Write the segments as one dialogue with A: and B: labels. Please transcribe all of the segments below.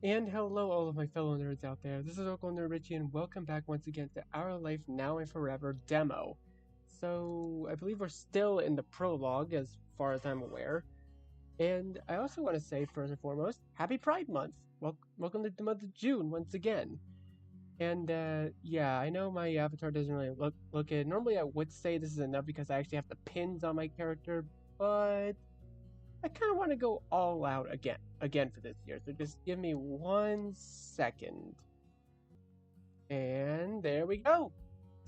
A: And hello, all of my fellow nerds out there. This is Uncle Nerd Richie, and welcome back once again to Our Life Now and Forever demo. So, I believe we're still in the prologue, as far as I'm aware. And I also want to say, first and foremost, Happy Pride Month! Welcome to the month of June once again. And yeah, I know my avatar doesn't really look it. Normally, I would say this is enough because I actually have the pins on my character, but I kind of want to go all out again for this year. So just give me 1 second. And there we go.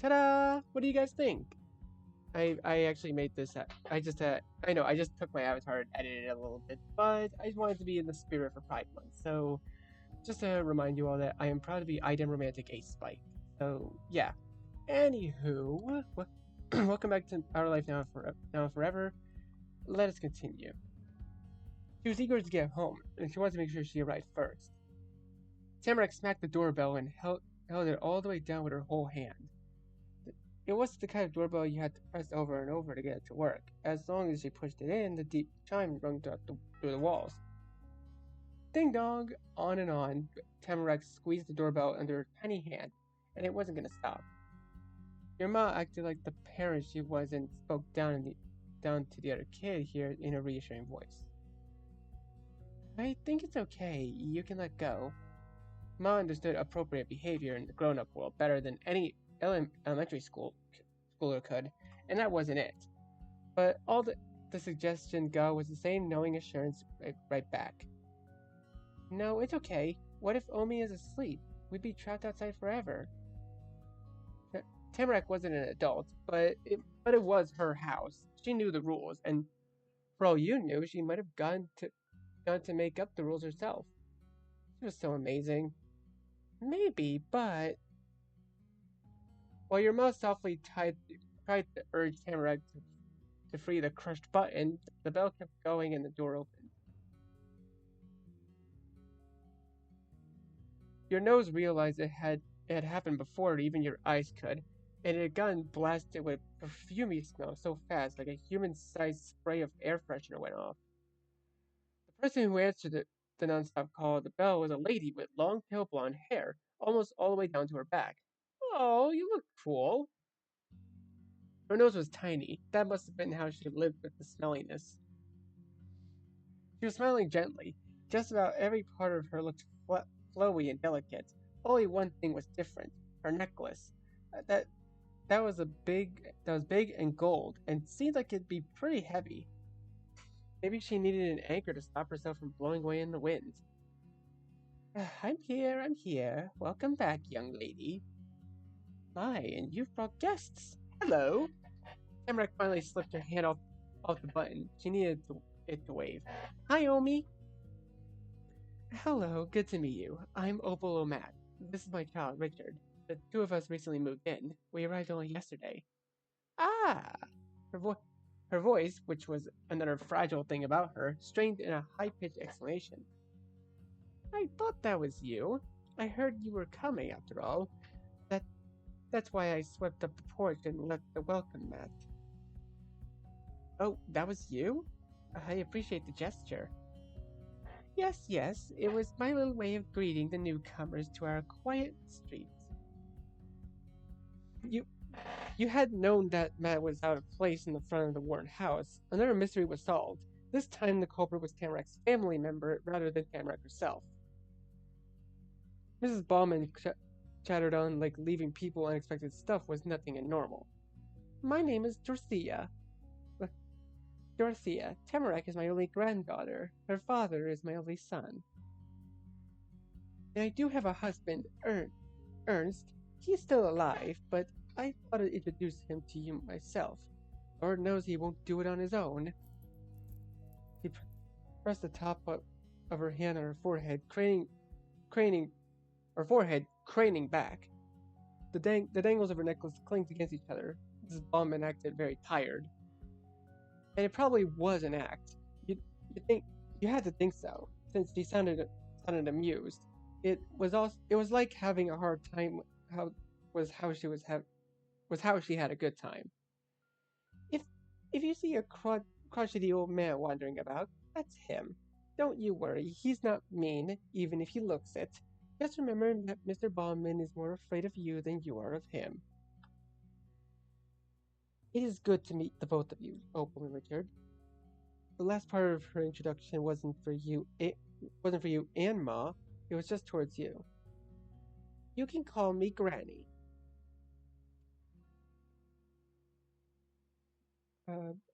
A: Ta-da! What do you guys think? I actually made this. I know I just took my avatar and edited it a little bit, but I just wanted to be in the spirit for Pride Month. So just to remind you all that I am proud to be Idem Romantic Ace Spike. So yeah. Anywho, welcome back to Our Life Now and Forever. Let us continue. She was eager to get home, and she wanted to make sure she arrived first. Tamarack smacked the doorbell and held it all the way down with her whole hand. It wasn't the kind of doorbell you had to press over and over to get it to work. As long as she pushed it in, the deep chime rung through the walls. Ding dong! On and on. Tamarack squeezed the doorbell under her tiny hand, and it wasn't going to stop. Your ma acted like the parent she was and spoke down to the other kid here in a reassuring voice. I think it's okay. You can let go. Ma understood appropriate behavior in the grown-up world better than any elementary schooler could, and that wasn't it. But all the suggestion got was the same knowing assurance right back. No, it's okay. What if Omi is asleep? We'd be trapped outside forever. Tamarack wasn't an adult, but it was her house. She knew the rules, and for all you knew, she might have gone to make up the rules herself. She was so amazing. Maybe, but while your mouth softly tried to urge Tamarack to free the crushed button, the bell kept going and the door opened. Your nose realized it had happened before even your eyes could, and it had gotten blasted with perfumey smell so fast like a human-sized spray of air freshener went off. The person who answered the nonstop call of the bell was a lady with long pale blonde hair, almost all the way down to her back. Oh, you look cool. Her nose was tiny. That must have been how she lived with the smelliness. She was smiling gently. Just about every part of her looked flowy and delicate. Only one thing was different: her necklace. That that was big and gold, and seemed like it'd be pretty heavy. Maybe she needed an anchor to stop herself from blowing away in the wind. I'm here, I'm here. Welcome back, young lady. My, and you've brought guests. Hello. Tamarack finally slipped her hand off the button. She needed it to wave. Hi, Omi. Hello, good to meet you. I'm Opal O'Mat. This is my child, Richard. The two of us recently moved in. We arrived only yesterday. Ah! Her, vo- her voice, which was another fragile thing about her, strained in a high-pitched exclamation. I thought that was you. I heard you were coming, after all. That That's why I swept up the porch and left the welcome mat. Oh, that was you? I appreciate the gesture. Yes, yes, it was my little way of greeting the newcomers to our quiet street. You you had known that Matt was out of place in the front of the Warren house. Another mystery was solved. This time the culprit was Tamarack's family member rather than Tamarack herself. Mrs. Bauman chattered on like leaving people unexpected stuff was nothing abnormal. My name is Dorothea. Dorothea. Tamarack is my only granddaughter. Her father is my only son. And I do have a husband, Ernst. He's still alive, but I thought I'd introduce him to you myself. Lord knows he won't do it on his own. He pressed the top of her hand on her forehead, craning her forehead, craning back. The dangles of her necklace clinked against each other. Mrs. Bauman acted very tired. And it probably was an act. You think you had to think so, since she sounded amused. It was like having a hard time. How was how she was have was how she had a good time. If if you see a crotchety old man wandering about, that's him. Don't you worry, he's not mean, even if he looks it. Just remember that Mr. Baldwin is more afraid of you than you are of him. It is good to meet the both of you, Opal returned. The last part of her introduction wasn't for you and Ma. It was just towards you. You can call me Granny.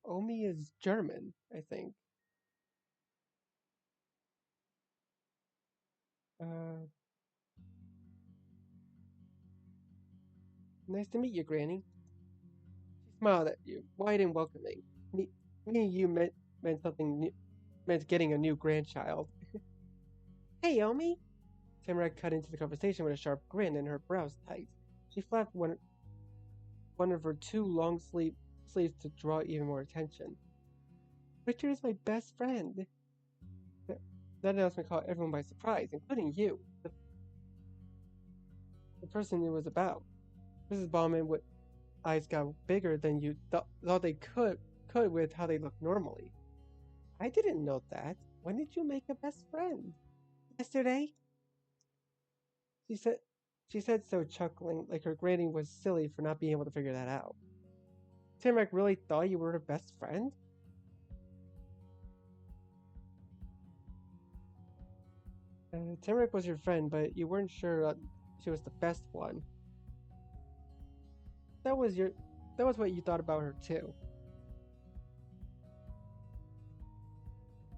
A: Omi is German, I think. Uh, Nice to meet you, Granny. She smiled at you, wide and welcoming. Me, me and you meant something new, meant getting a new grandchild. Hey, Omi! Tamarack cut into the conversation with a sharp grin and her brows tight. She flapped one of her two long sleeves to draw even more attention. Richard is my best friend. That announcement caught everyone by surprise, including you, the person it was about. Mrs. Bauman with eyes got bigger than you thought they could with how they look normally. I didn't know that. When did you make a best friend? Yesterday? She said she said so, chuckling like her granny was silly for not being able to figure that out. Tamarack really thought you were her best friend? Tamarack was your friend, but you weren't sure she was the best one. That was your that was what you thought about her too.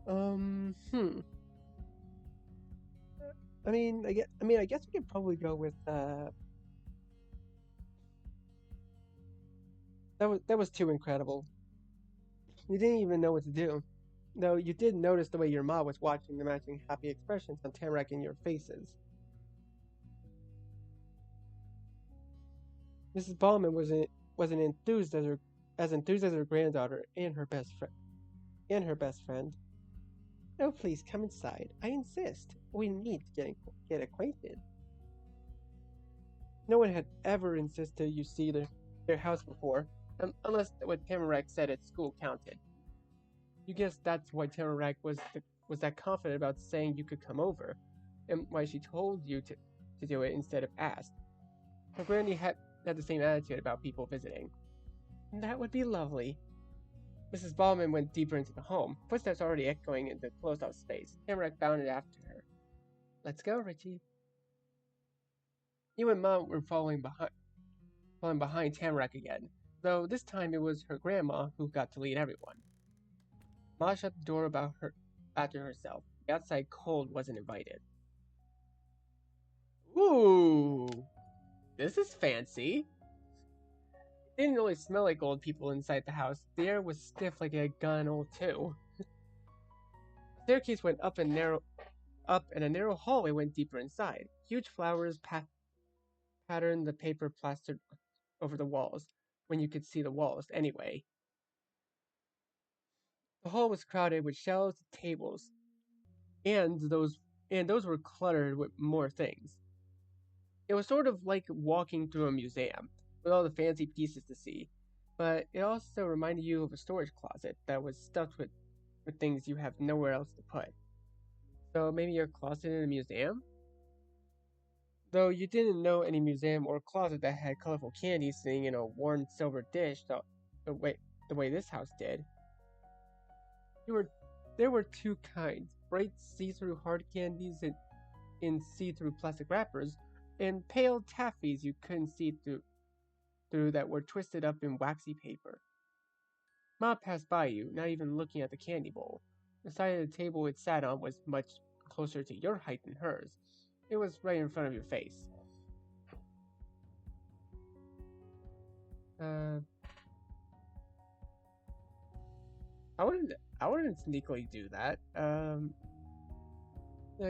A: Hmm. I guess we could probably go with that was too incredible. You didn't even know what to do. Though you did notice the way your mom was watching the matching happy expressions on Tamarack and your faces. Mrs. Ballman wasn't enthused as her granddaughter and her best friend. Oh, please come inside. I insist. We need to get acquainted. No one had ever insisted you see their house before, unless what Tamarack said at school counted. You guess that's why Tamarack was that confident about saying you could come over, and why she told you to do it instead of asked. Her granny had the same attitude about people visiting. That would be lovely. Mrs. Ballman went deeper into the home, footsteps already echoing in the closed-off space. Tamarack bounded after her. Let's go, Richie. You and Mom were following behind Tamarack again, though this time it was her grandma who got to lead everyone. Ma shut the door after herself. The outside cold wasn't invited. Ooh, this is fancy. It didn't really smell like old people inside the house. The air was stiff like it had gone old too. The staircase went up and a narrow hallway went deeper inside. Huge flowers patterned the paper plastered over the walls, when you could see the walls anyway. The hall was crowded with shelves and tables, and those were cluttered with more things. It was sort of like walking through a museum, with all the fancy pieces to see, but it also reminded you of a storage closet that was stuffed with things you have nowhere else to put. So maybe a closet in a museum? Though you didn't know any museum or closet that had colorful candy sitting in a worn silver dish the way the way this house did. There were there were two kinds: bright see-through hard candies in see-through plastic wrappers, and pale taffies you couldn't see through that were twisted up in waxy paper. Ma passed by you, not even looking at the candy bowl. The side of the table it sat on was much closer to your height than hers. It was right in front of your face. Uh, I wouldn't sneakily do that. The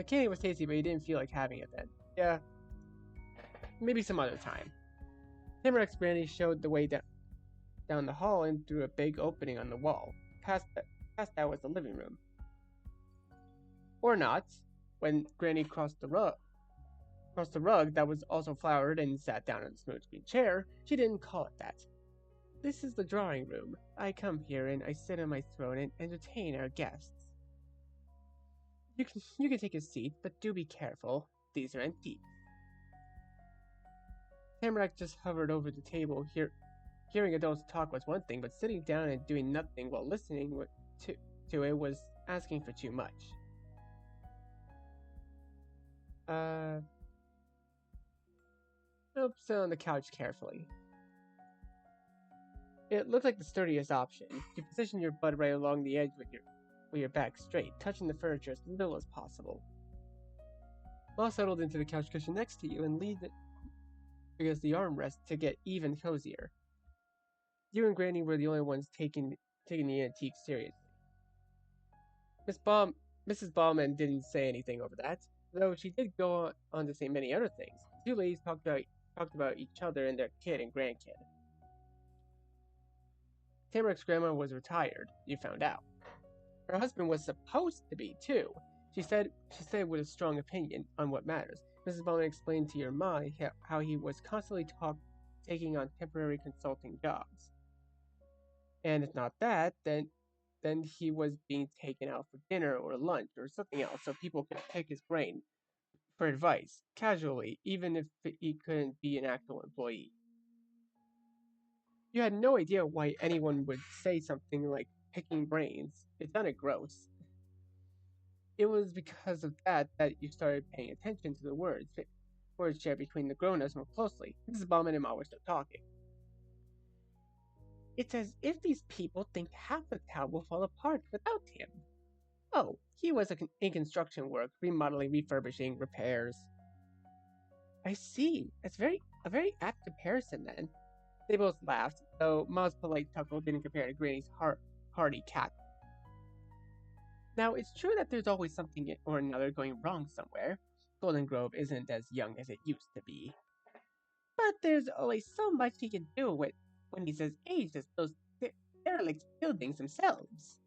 A: candy was tasty, but you didn't feel like having it then. Yeah, maybe some other time. Tamarack's brandy showed the way down the hall and through a big opening on the wall. Past that was the living room. Or not. When Granny crossed the rug that was also flowered and sat down on a smooth green chair, she didn't call it that. This is the drawing room. I come here and I sit on my throne and entertain our guests. You can take a seat, but do be careful. These are antiques. Tamarack just hovered over the table. Hearing adults talk was one thing, but sitting down and doing nothing while listening to it was asking for too much. Nope, sit on the couch carefully. It looked like the sturdiest option. You position your butt right along the edge with your back straight, touching the furniture as little as possible. Ma settled into the couch cushion next to you and leaned it against the armrest to get even cozier. You and Granny were the only ones taking the antique seriously. Miss Baum, Mrs. Bauman didn't say anything over that, though she did go on to say many other things. The two ladies talked about each other and their kid and grandkid. Tamarack's grandma was retired, you found out. Her husband was supposed to be, too. She said with a strong opinion on what matters. Mrs. Bauman explained to your ma how he was constantly taking on temporary consulting jobs. And if not that, then he was being taken out for dinner or lunch or something else so people could pick his brain for advice, casually, even if he couldn't be an actual employee. You had no idea why anyone would say something like picking brains. It sounded gross. It was because of that you started paying attention to the words shared between the grown-ups more closely. Mrs. Bauman and Ma were still talking. It's as if these people think half the town will fall apart without him. Oh, he was in construction work, remodeling, refurbishing, repairs. I see. It's a very apt comparison then. They both laughed, though Ma's polite chuckle didn't compare to Granny's hearty cackle. Now, it's true that there's always something or another going wrong somewhere. Golden Grove isn't as young as it used to be. But there's only so much he can do when he's as aged as those derelict buildings themselves.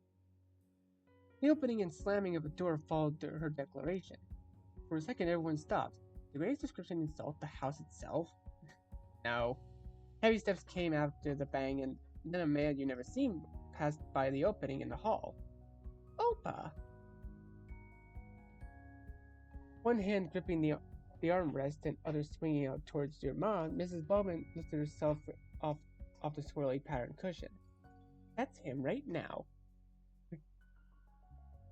A: The opening and slamming of a door followed her declaration. For a second, everyone stopped. Did Granny's description insult the house itself? No. Heavy steps came after the bang, and then a man you never seen passed by the opening in the hall. Opa! One hand gripping the armrest and other swinging out towards your mom, Mrs. Bowman lifted herself off the swirly patterned cushion. That's him right now.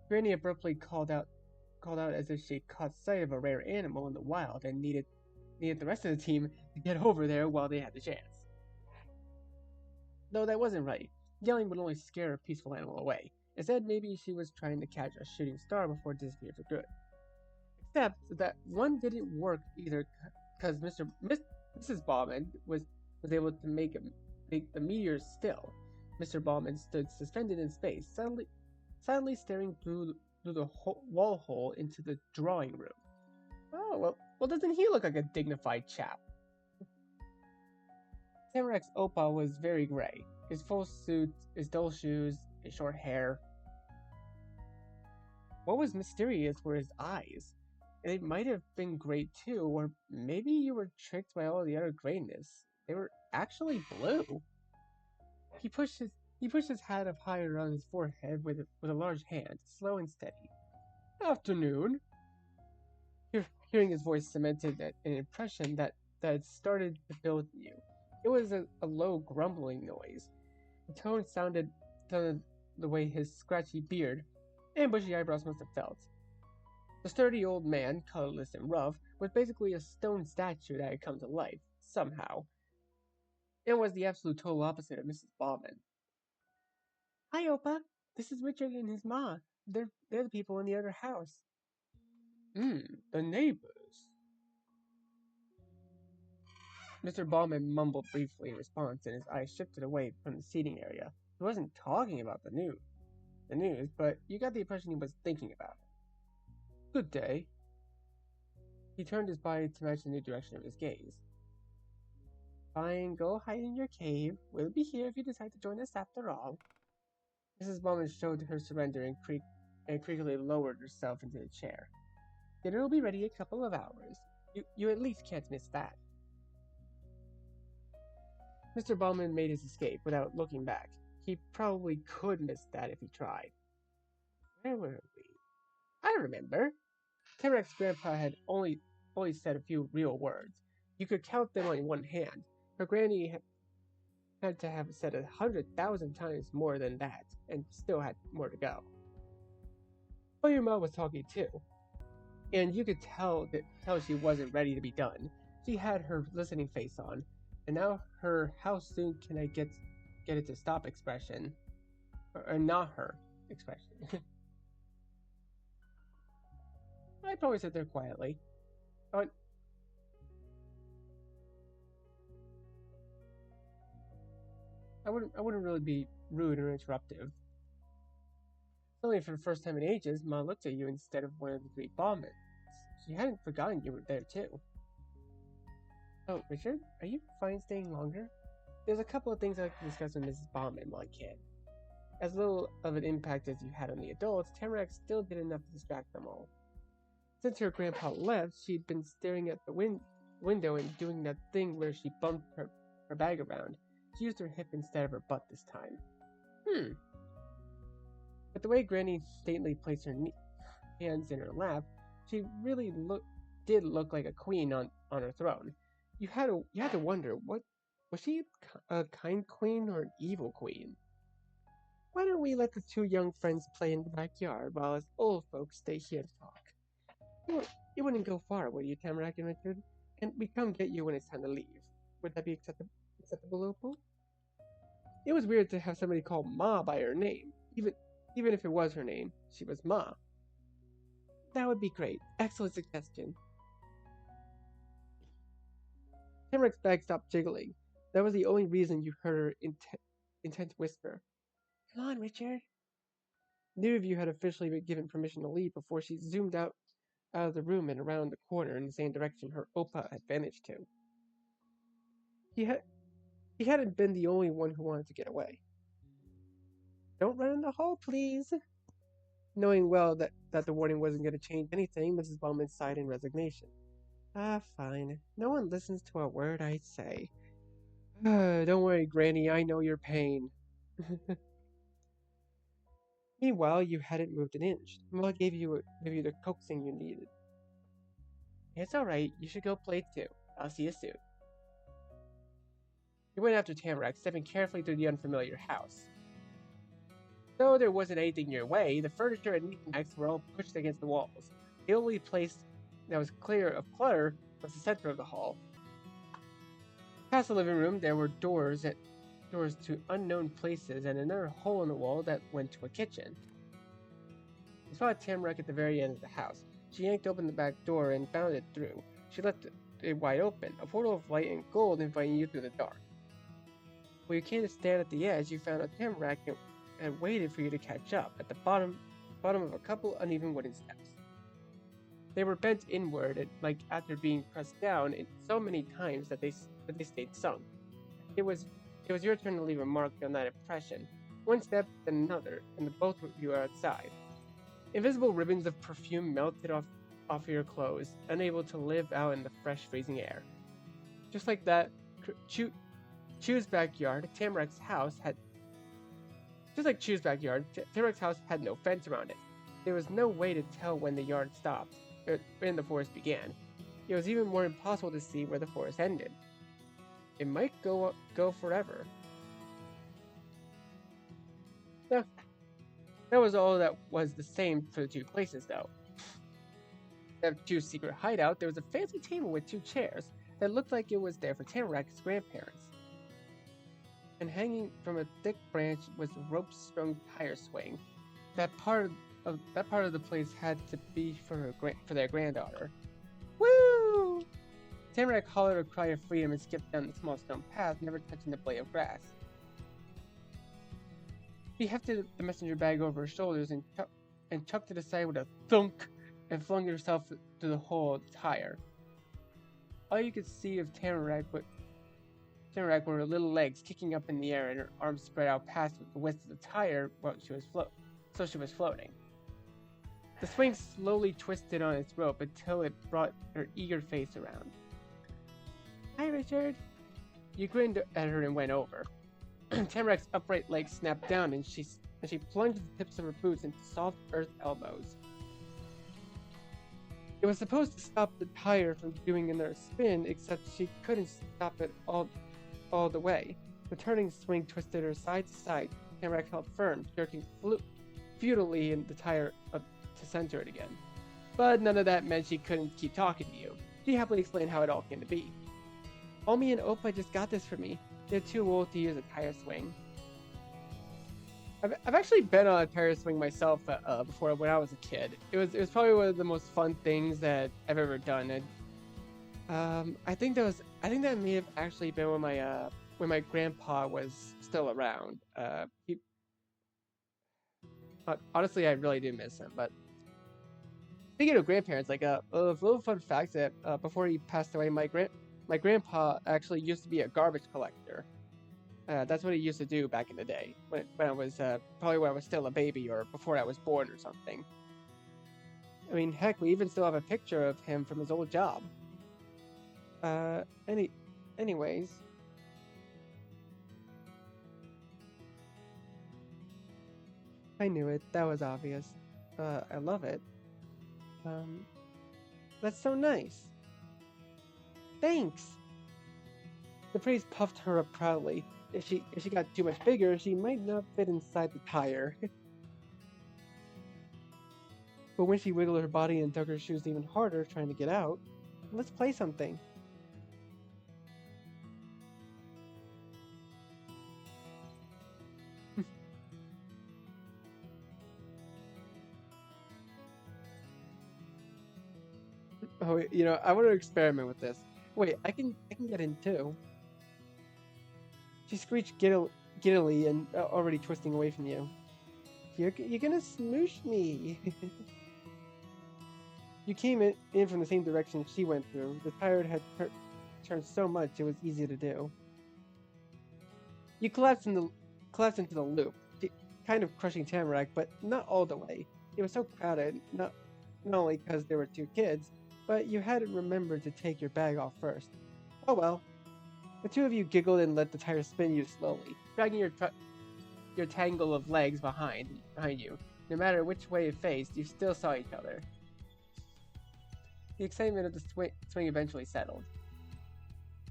A: Granny abruptly called out as if she caught sight of a rare animal in the wild and needed the rest of the team to get over there while they had the chance. Though that wasn't right. Yelling would only scare a peaceful animal away. Instead, maybe she was trying to catch a shooting star before it disappeared for good. Except that one didn't work either, because Mrs. Bauman was able to make the meteors still. Mr. Bauman stood suspended in space, silently staring through the wall hole into the drawing room. Oh, well, doesn't he look like a dignified chap? Tamarack's Opa was very gray. His full suit, his dull shoes, his short hair. What was mysterious were his eyes. They might have been gray too, or maybe you were tricked by all the other grayness. They were actually blue. He pushed his hat up higher on his forehead with a large hand, slow and steady. Afternoon. Hearing his voice cemented an impression that had started to build in you. It was a low grumbling noise. The tone sounded the way his scratchy beard and bushy eyebrows must have felt. The sturdy old man, colorless and rough, was basically a stone statue that had come to life, somehow. It was the absolute total opposite of Mrs. Bauman. Hi, Opa. This is Richard and his ma. They're the people in the other house. The neighbors. Mr. Bauman mumbled briefly in response, and his eyes shifted away from the seating area. He wasn't talking about the news, but you got the impression he was thinking about it. Good day. He turned his body to match the new direction of his gaze. Fine, go hide in your cave. We'll be here if you decide to join us after all. Mrs. Bauman showed her surrender and creakily lowered herself into the chair. Dinner will be ready in a couple of hours. You at least can't miss that. Mr. Bauman made his escape without looking back. He probably could miss that if he tried. Where were we? I remember. Tamarack's grandpa had only said a few real words. You could count them on one hand. Her granny had to have said 100,000 times more than that, and still had more to go. Well, your mom was talking too, and you could tell she wasn't ready to be done. She had her listening face on, and now her "how soon can I get it to stop" expression, or not her expression. I probably sit there quietly. Oh, I wouldn't really be rude or interruptive. Suddenly, for the first time in ages, Ma looked at you instead of one of the three bombers. She hadn't forgotten you were there too. Oh, Richard, are you fine staying longer? There's a couple of things I'd like to discuss with Mrs. Bauman while I can. As little of an impact as you had on the adults, Tamarack still did enough to distract them all. Since her grandpa left, she'd been staring at the window and doing that thing where she bumped her bag around. She used her hip instead of her butt this time. But the way Granny stately placed her hands in her lap, she really did look like a queen on her throne. You had to wonder, what was she, a kind queen or an evil queen? Why don't we let the two young friends play in the backyard while us old folks stay here to talk? You wouldn't go far, would you, Tamarack and Richard? And we come get you when it's time to leave. Would that be acceptable, Opal? It was weird to have somebody call Ma by her name. Even if it was her name, she was Ma. That would be great. Excellent suggestion. Tamarack's bag stopped jiggling. That was the only reason you heard her intense whisper. Come on, Richard. Neither of you had officially been given permission to leave before she zoomed out of the room and around the corner in the same direction her Opa had vanished to. He hadn't been the only one who wanted to get away. Don't run in the hall, please. Knowing well that the warning wasn't going to change anything, Mrs. Bowman sighed in resignation. Ah, fine. No one listens to a word I say. Don't worry, Granny, I know your pain. Meanwhile, you hadn't moved an inch. Ma gave you the coaxing you needed. It's alright, you should go play too. I'll see you soon. You went after Tamarack, stepping carefully through the unfamiliar house. Though there wasn't anything in your way, the furniture and knickknacks were all pushed against the walls. The only place that was clear of clutter was the center of the hall. Past the living room, there were doors to unknown places and another hole in the wall that went to a kitchen. You saw Tamarack at the very end of the house. She yanked open the back door and bounded through. She left it wide open, a portal of light and gold inviting you through the dark. When you came to stand at the edge, you found a Tamarack and waited for you to catch up at the bottom of a couple uneven wooden steps. They were bent inward, like after being pressed down so many times that they stayed sunk. It was your turn to leave a mark on that impression. One step, then another, and both of you are outside. Invisible ribbons of perfume melted off your clothes, unable to live out in the fresh, freezing air. Just like that, Chu's backyard, Tamarack's house had no fence around it. There was no way to tell when the yard stopped, or when the forest began. It was even more impossible to see where the forest ended. It might go forever. No, that was all that was the same for the two places, though. At Chu's secret hideout, there was a fancy table with two chairs that looked like it was there for Tamarack's grandparents. And hanging from a thick branch was a rope-strung tire swing. That part of the place had to be for their granddaughter. Woo! Tamarack hollered a cry of freedom and skipped down the small stone path, never touching the blade of grass. He hefted the messenger bag over her shoulders and chucked it aside with a thunk and flung herself through the hole of the tire. All you could see of Tamarack were her little legs kicking up in the air and her arms spread out past the width of the tire while she was floating. The swing slowly twisted on its rope until it brought her eager face around. Hi, Richard. You grinned at her and went over. Tamarack's upright legs snapped down and she plunged the tips of her boots into soft earth elbows. It was supposed to stop the tire from doing another spin, except she couldn't stop it all the way. The turning swing twisted her side to side. Tamarack held firm, jerking futilely in the tire up to center it again. But none of that meant she couldn't keep talking to you. She happily explained how it all came to be. Omi and Opa just got this for me. They're too old to use a tire swing. I've actually been on a tire swing myself before when I was a kid. It was probably one of the most fun things that I've ever done. And I think that may have actually been when my grandpa was still around. Honestly, I really do miss him. But speaking of grandparents, like a little fun fact that before he passed away, my grandpa actually used to be a garbage collector. That's what he used to do back in the day, when I was probably when I was still a baby or before I was born or something. I mean, heck, we even still have a picture of him from his old job. Anyways. I knew it. That was obvious. I love it. That's so nice. Thanks. The priest puffed her up proudly. If she got too much bigger, she might not fit inside the tire. But when she wiggled her body and dug her shoes even harder, trying to get out, let's play something. Oh, I want to experiment with this. Wait, I can get in too. She screeched giddily and already twisting away from you. You're gonna smoosh me. You came in from the same direction she went through. The tire had turned so much it was easy to do. You collapsed into the loop, kind of crushing Tamarack, but not all the way. It was so crowded, not only because there were two kids, but you hadn't remembered to take your bag off first. Oh well. The two of you giggled and let the tire spin you slowly, dragging your tangle of legs behind you. No matter which way it faced, you still saw each other. The excitement of the swing eventually settled.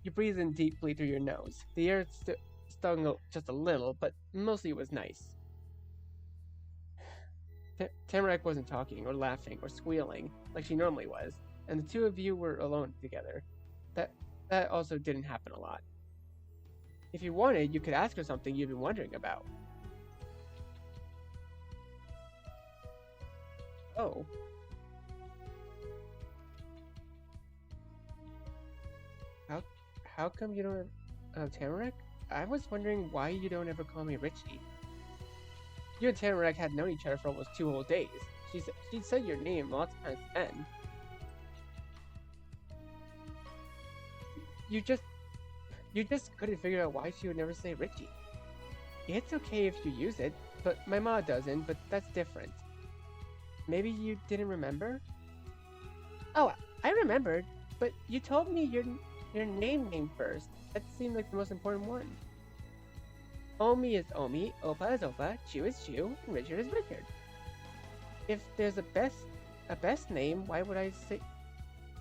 A: You breathed in deeply through your nose. The air stung just a little, but mostly it was nice. Tamarack wasn't talking or laughing or squealing like she normally was, and the two of you were alone together. That also didn't happen a lot. If you wanted, you could ask her something you've been wondering about. Oh. How come you don't Tamarack? I was wondering why you don't ever call me Richie. You and Tamarack had known each other for almost 2 whole days. She said your name lots of times then. You just couldn't figure out why she would never say Richie. It's okay if you use it, but my ma doesn't, but that's different. Maybe you didn't remember? Oh, I remembered, but you told me your name first. That seemed like the most important one. Omi is Omi, Opa is Opa, Chu is Chu, and Richard is Richard. If there's a best name, why would I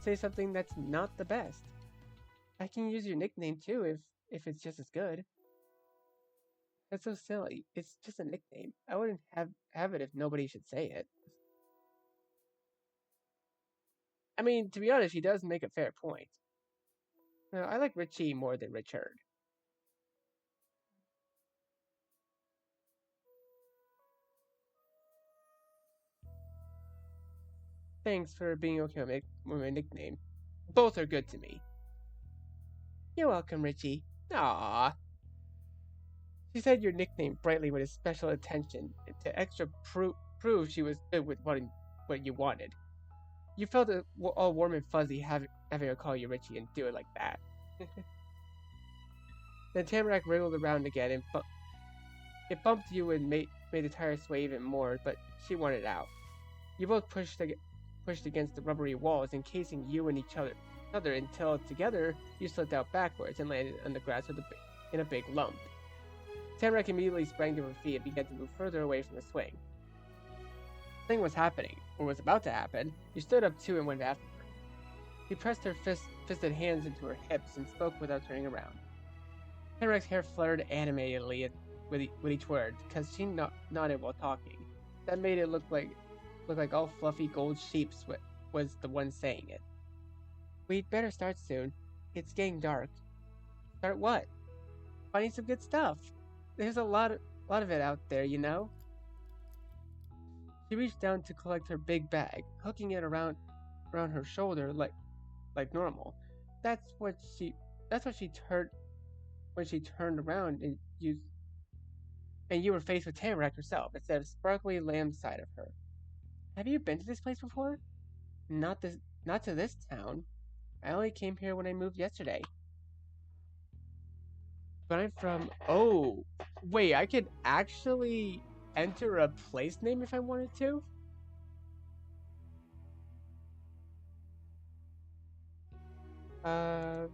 A: say something that's not the best? I can use your nickname too if it's just as good. That's so silly. It's just a nickname. I wouldn't have it if nobody should say it. I mean, to be honest, she does make a fair point. No, I like Richie more than Richard. Thanks for being okay with my nickname. Both are good to me. You're welcome, Richie. Aww. She said your nickname brightly with a special attention to extra prove she was good with what you wanted. You felt all warm and fuzzy having her call you Richie and do it like that. Then Tamarack wriggled around again and it bumped you and made the tire sway even more, but she wanted out. You both pushed against the rubbery walls, encasing you and each other until together you slipped out backwards and landed on the grass in a big lump. Tamarack immediately sprang to her feet and began to move further away from the swing. Something was happening, or was about to happen. She stood up too and went after her. She pressed her fisted hands into her hips and spoke without turning around. Henrik's hair fluttered animatedly with each word, because she nodded while talking. That made it look like all fluffy gold sheeps was the one saying it. We'd better start soon. It's getting dark. Start what? Finding some good stuff. There's a lot of it out there, you know? She reached down to collect her big bag, hooking it around her shoulder like normal. That's what she that's what she turned when she turned around and you were faced with Tamarack herself instead of sparkly lamb side of her. Have you been to this place before? Not this not to this town. I only came here when I moved yesterday. But I'm from oh wait, I could actually enter a place name if I wanted to? Uh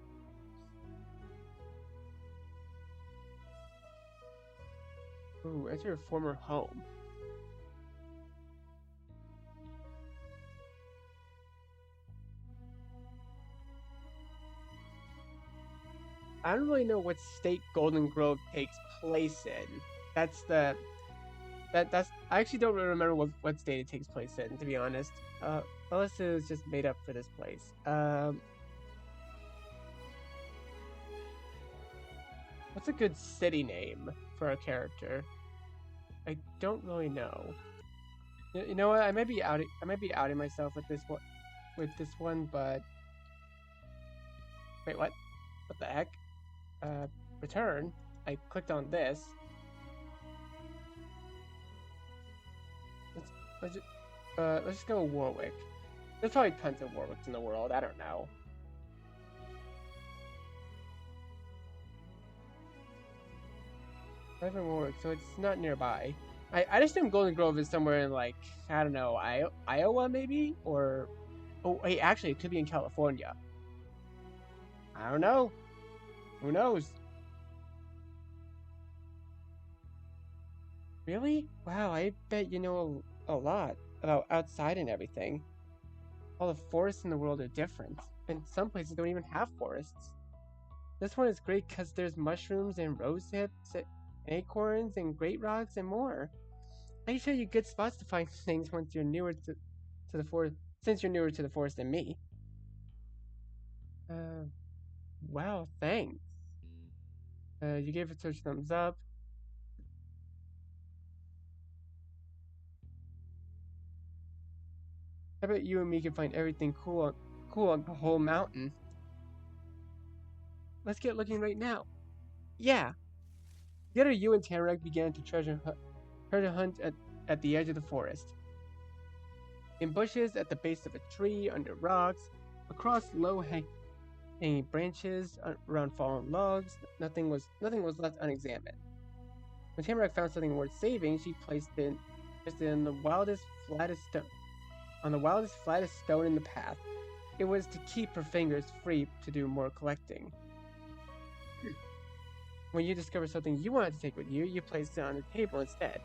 A: enter a former home. I don't really know what state Golden Grove takes place in. That's the that's I actually don't really remember what state it takes place in, to be honest. Unless it was just made up for this place. What's a good city name for a character? I don't really know. You know what? I might be outing myself with this one, but wait, what? What the heck? Uh, return. I clicked on this. Let's let's just, let's just go with Warwick. There's probably tons of Warwicks in the world. I don't know. Live in Warwick, so it's not nearby. I just assume Golden Grove is somewhere in like I don't know, Iowa maybe, or oh wait, actually it could be in California. I don't know. Who knows? Really? Wow, I bet you know a lot about outside and everything. All the forests in the world are different, and some places don't even have forests. This one is great because there's mushrooms and rose hips, and acorns and great rocks and more. I can show you good spots to find things once you're newer to the forest. Since you're newer to the forest than me. Uh, wow, thanks. You gave it such thumbs up. I bet you and me can find everything cool on the whole mountain. Let's get looking right now. Yeah. Together, you and Tamarack began to treasure hunt at the edge of the forest. In bushes, at the base of a tree, under rocks, across low hanging branches, around fallen logs, nothing was left unexamined. When Tamarack found something worth saving, she placed it in the wildest, flattest stone in the path. It was to keep her fingers free to do more collecting. When you discovered something you wanted to take with you, you placed it on the table instead.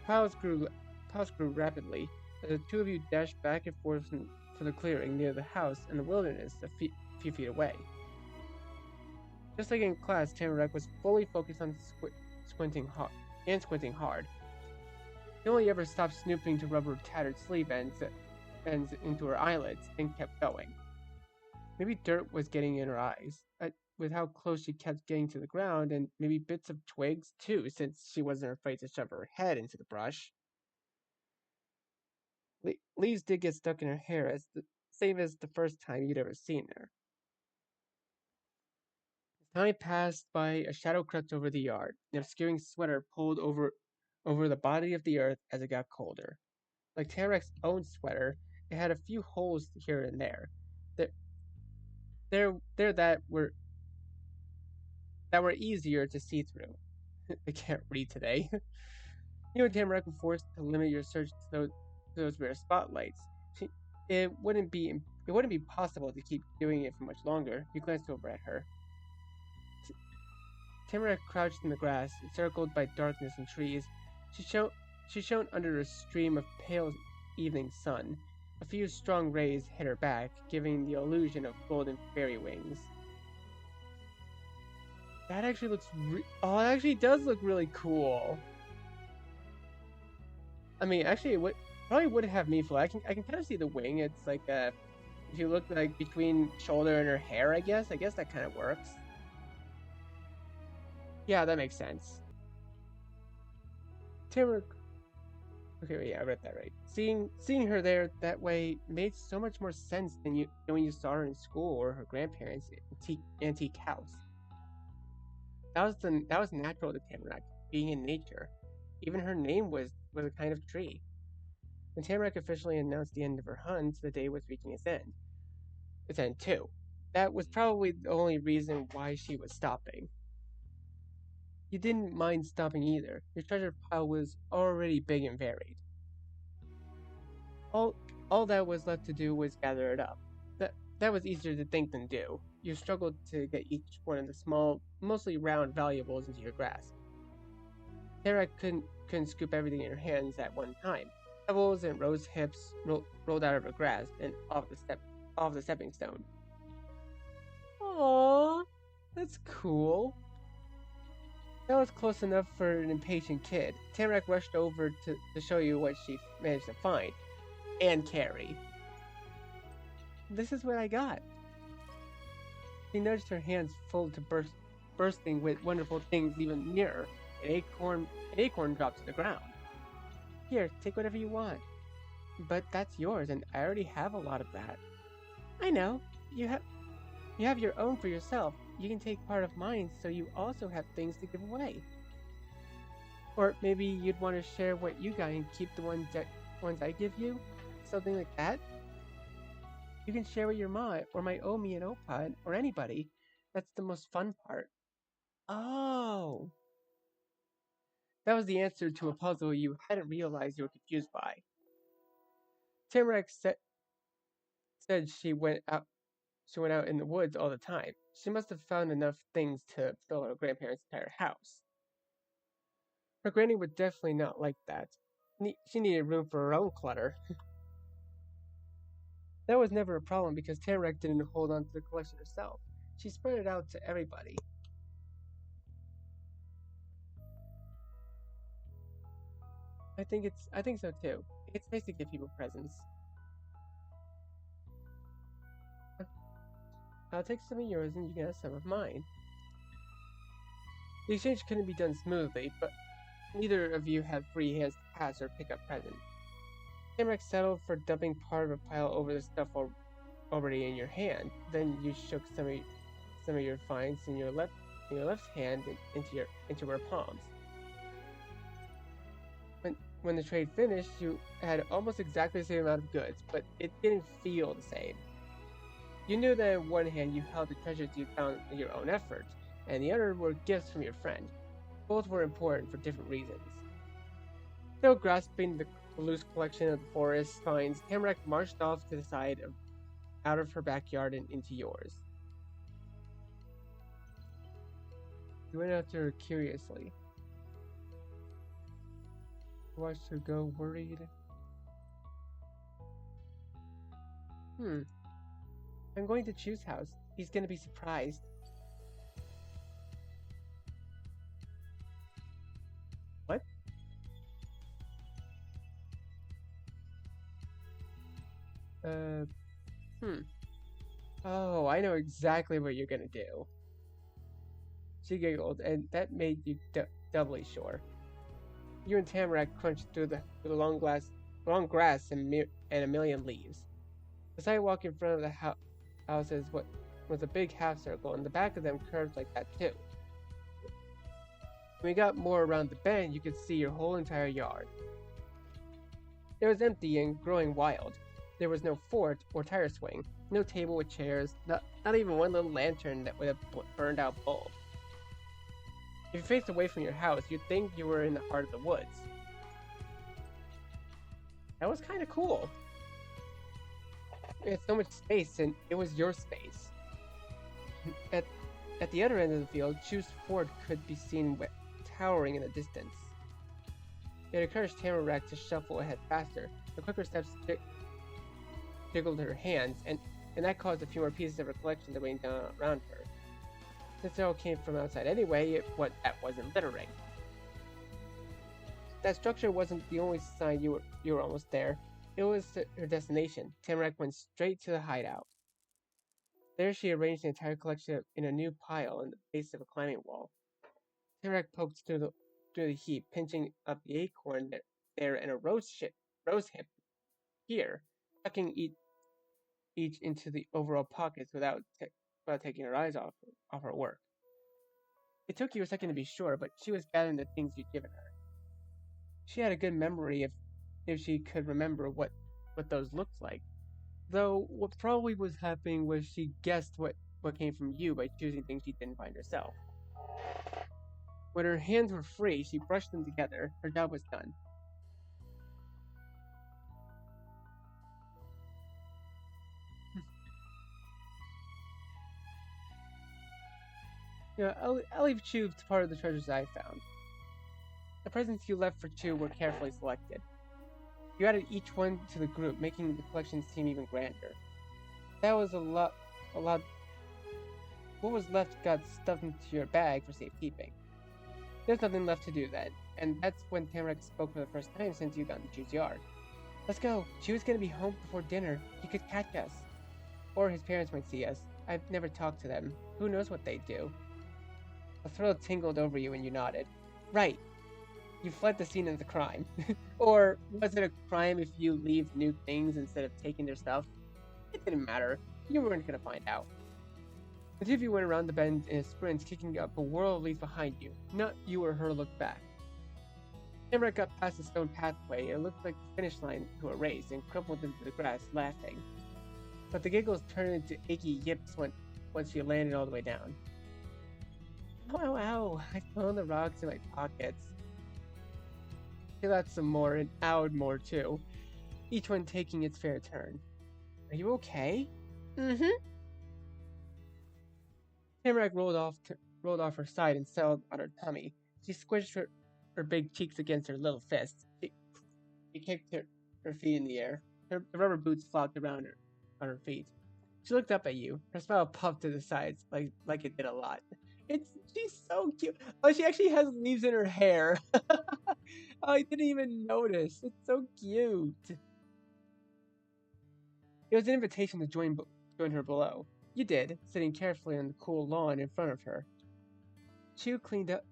A: Piles grew, piles grew rapidly as the two of you dashed back and forth to the clearing near the house and the wilderness few feet away. Just like in class, Tamarack was fully focused on squinting hard. He only ever stopped snooping to rub her tattered sleeve ends into her eyelids and kept going. Maybe dirt was getting in her eyes, with how close she kept getting to the ground, and maybe bits of twigs too, since she wasn't afraid to shove her head into the brush. Leaves did get stuck in her hair, as the same as the first time you'd ever seen her. As time passed by, a shadow crept over the yard. An obscuring sweater pulled over the body of the earth as it got colder. Like Tarek's own sweater, it had a few holes here and there. There, there that were easier to see through. I can't read today. You and Tamarack were forced to limit your search to those rare spotlights. It wouldn't be possible to keep doing it for much longer. You glanced over at her. Tamarack crouched in the grass, encircled by darkness and trees. She She shone under a stream of pale evening sun. A few strong rays hit her back, giving the illusion of golden fairy wings. That actually looks oh, it actually does look really cool. I mean, actually, it probably would have me float. I can kind of see the wing. It's like if you look like between shoulder and her hair, I guess that kind of works. Yeah, that makes sense. Tamarack. Okay, yeah, I read that right. Seeing her there that way made so much more sense than when you saw her in school or her grandparents' antique house. That was natural to Tamarack, being in nature. Even her name was a kind of tree. When Tamarack officially announced the end of her hunt, the day was reaching its end. Its end too. That was probably the only reason why she was stopping. You didn't mind stopping either. Your treasure pile was already big and varied. All all that was left to do was gather it up. That was easier to think than do. You struggled to get each one of the small, mostly round valuables into your grasp. Tara couldn't scoop everything in her hands at one time. Pebbles and rose hips rolled out of her grasp and off the stepping stone. Aww, that's cool. That was close enough for an impatient kid. Tamarack rushed over to show you what she managed to find and carry. This is what I got. She nudged her hands full to bursting with wonderful things even nearer. An acorn dropped to the ground. Here, take whatever you want. But that's yours, and I already have a lot of that. I know. You have your own for yourself. You can take part of mine, so you also have things to give away. Or maybe you'd want to share what you got and keep the ones I give you? Something like that? You can share with your ma, or my Omi and Opa, or anybody. That's the most fun part. Oh. That was the answer to a puzzle you hadn't realized you were confused by. Tamarack said she went out in the woods all the time. She must have found enough things to fill her grandparents' entire house. Her granny would definitely not like that. She needed room for her own clutter. That was never a problem because Tamarack didn't hold on to the collection herself. She spread it out to everybody. I think so too. It's nice to give people presents. I'll take some of yours and you can have some of mine. The exchange couldn't be done smoothly, but neither of you had free hands to pass or pick up presents. Tamarack settled for dumping part of a pile over the stuff already in your hand. Then you shook some of your finds in your left hand into her palms. When the trade finished, you had almost exactly the same amount of goods, but it didn't feel the same. You knew that in one hand you held the treasures you found in your own effort, and the other were gifts from your friend. Both were important for different reasons. Still grasping the loose collection of the forest finds, Tamarack marched off to the side out of her backyard and into yours. You went after her curiously. You watched her go, worried. I'm going to Chu's house. He's gonna be surprised. What? Oh, I know exactly what you're gonna do. She giggled, and that made you doubly sure. You and Tamarack crunched through the long grass and a million leaves. The sidewalk in front of the houses was a big half circle, and the back of them curved like that too. When we got more around the bend, you could see your whole entire yard. It was empty and growing wild. There was no fort or tire swing, no table with chairs, not even one little lantern with a burned out bulb. If you faced away from your house, you'd think you were in the heart of the woods. That was kind of cool. It had so much space, and it was your space. At the other end of the field, Chu's fort could be seen towering in the distance. It encouraged Tamarack to shuffle ahead faster. The quicker steps jiggled her hands, and that caused a few more pieces of her collection to rain down around her. Since it all came from outside anyway, that wasn't littering. That structure wasn't the only sign you were almost there. It was her destination. Tamarack went straight to the hideout. There she arranged the entire collection in a new pile in the base of a climbing wall. Tamarack poked through the heap, pinching up the acorn there and a rose hip here, tucking each into the overall pockets without taking her eyes off her work. It took you a second to be sure, but she was gathering the things you'd given her. She had a good memory if she could remember what those looked like. Though what probably was happening was she guessed what came from you by choosing things she didn't find herself. When her hands were free, she brushed them together. Her job was done. I'll leave Chew to part of the treasures I found. The presents you left for Chew were carefully selected. You added each one to the group, making the collection seem even grander. That was a lot. What was left got stuffed into your bag for safekeeping. There's nothing left to do then, and that's when Tamarack spoke for the first time since you got in Chew's yard. Let's go. Chew's gonna be home before dinner. He could catch us. Or his parents might see us. I've never talked to them. Who knows what they'd do? A thrill tingled over you and you nodded. Right. You fled the scene of the crime. Or was it a crime if you leave new things instead of taking their stuff? It didn't matter. You weren't gonna find out. The two of you went around the bend in a sprint, kicking up a whirl of leaves behind you. Not you or her looked back. Tamarack got past the stone pathway. It looked like the finish line to a race and crumpled into the grass, laughing. But the giggles turned into achy yips once she landed all the way down. Ow, ow, I found the rocks in my pockets. She laughed some more and owed more too, each one taking its fair turn. Are you okay? Mm-hmm. Tamarack rolled off her side and settled on her tummy. She squished her big cheeks against her little fists. She kicked her feet in the air. The rubber boots flopped around her on her feet. She looked up at you. Her smile puffed to the sides like it did a lot. She's so cute. Oh, she actually has leaves in her hair. I didn't even notice. It's so cute. It was an invitation to join her below. You did, sitting carefully on the cool lawn in front of her. Chew cleaned up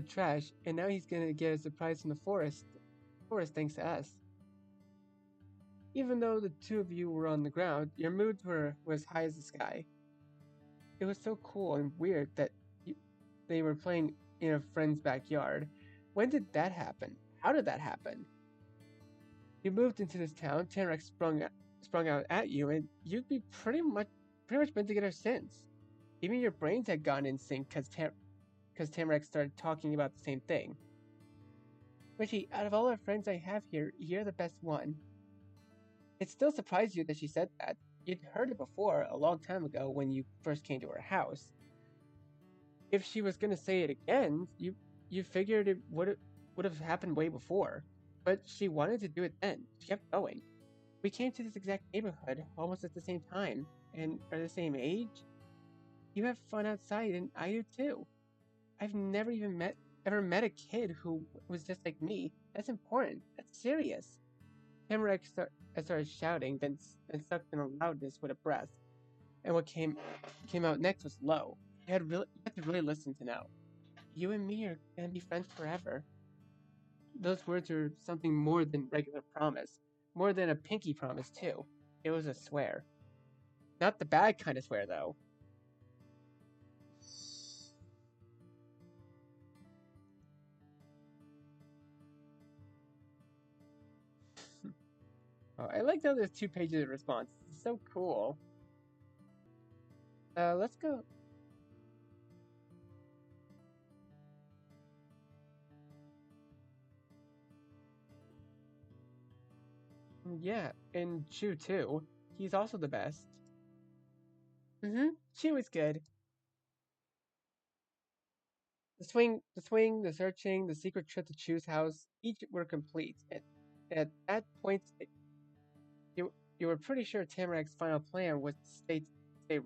A: trash, and now he's gonna get a surprise from the forest thanks to us. Even though the two of you were on the ground, your moods were as high as the sky. It was so cool and weird that they were playing in a friend's backyard. When did that happen? How did that happen? You moved into this town, Tamarack sprung out at you, and you'd be pretty much been together since. Even your brains had gone in sync because Tamarack started talking about the same thing. Richie, out of all our friends I have here, you're the best one. It still surprised you that she said that. You'd heard it before, a long time ago, when you first came to her house. If she was gonna say it again, you figured it would have happened way before. But she wanted to do it then. She kept going. We came to this exact neighborhood almost at the same time, and are the same age. You have fun outside, and I do too. I've never even ever met a kid who was just like me. That's important. That's serious. Tamarack started shouting, then sucked in a loudness with a breath. And what came out next was low. You had to really listen to know. You and me are gonna be friends forever. Those words are something more than regular promise. More than a pinky promise, too. It was a swear. Not the bad kind of swear, though. Oh, I like how there's 2 pages of response. It's so cool. Let's go. Yeah, and Chew too. He's also the best. Mm-hmm. Chew is good. The searching, the secret trip to Chu's house, each were complete. And at that point, you you were pretty sure Tamarack's final plan was to stay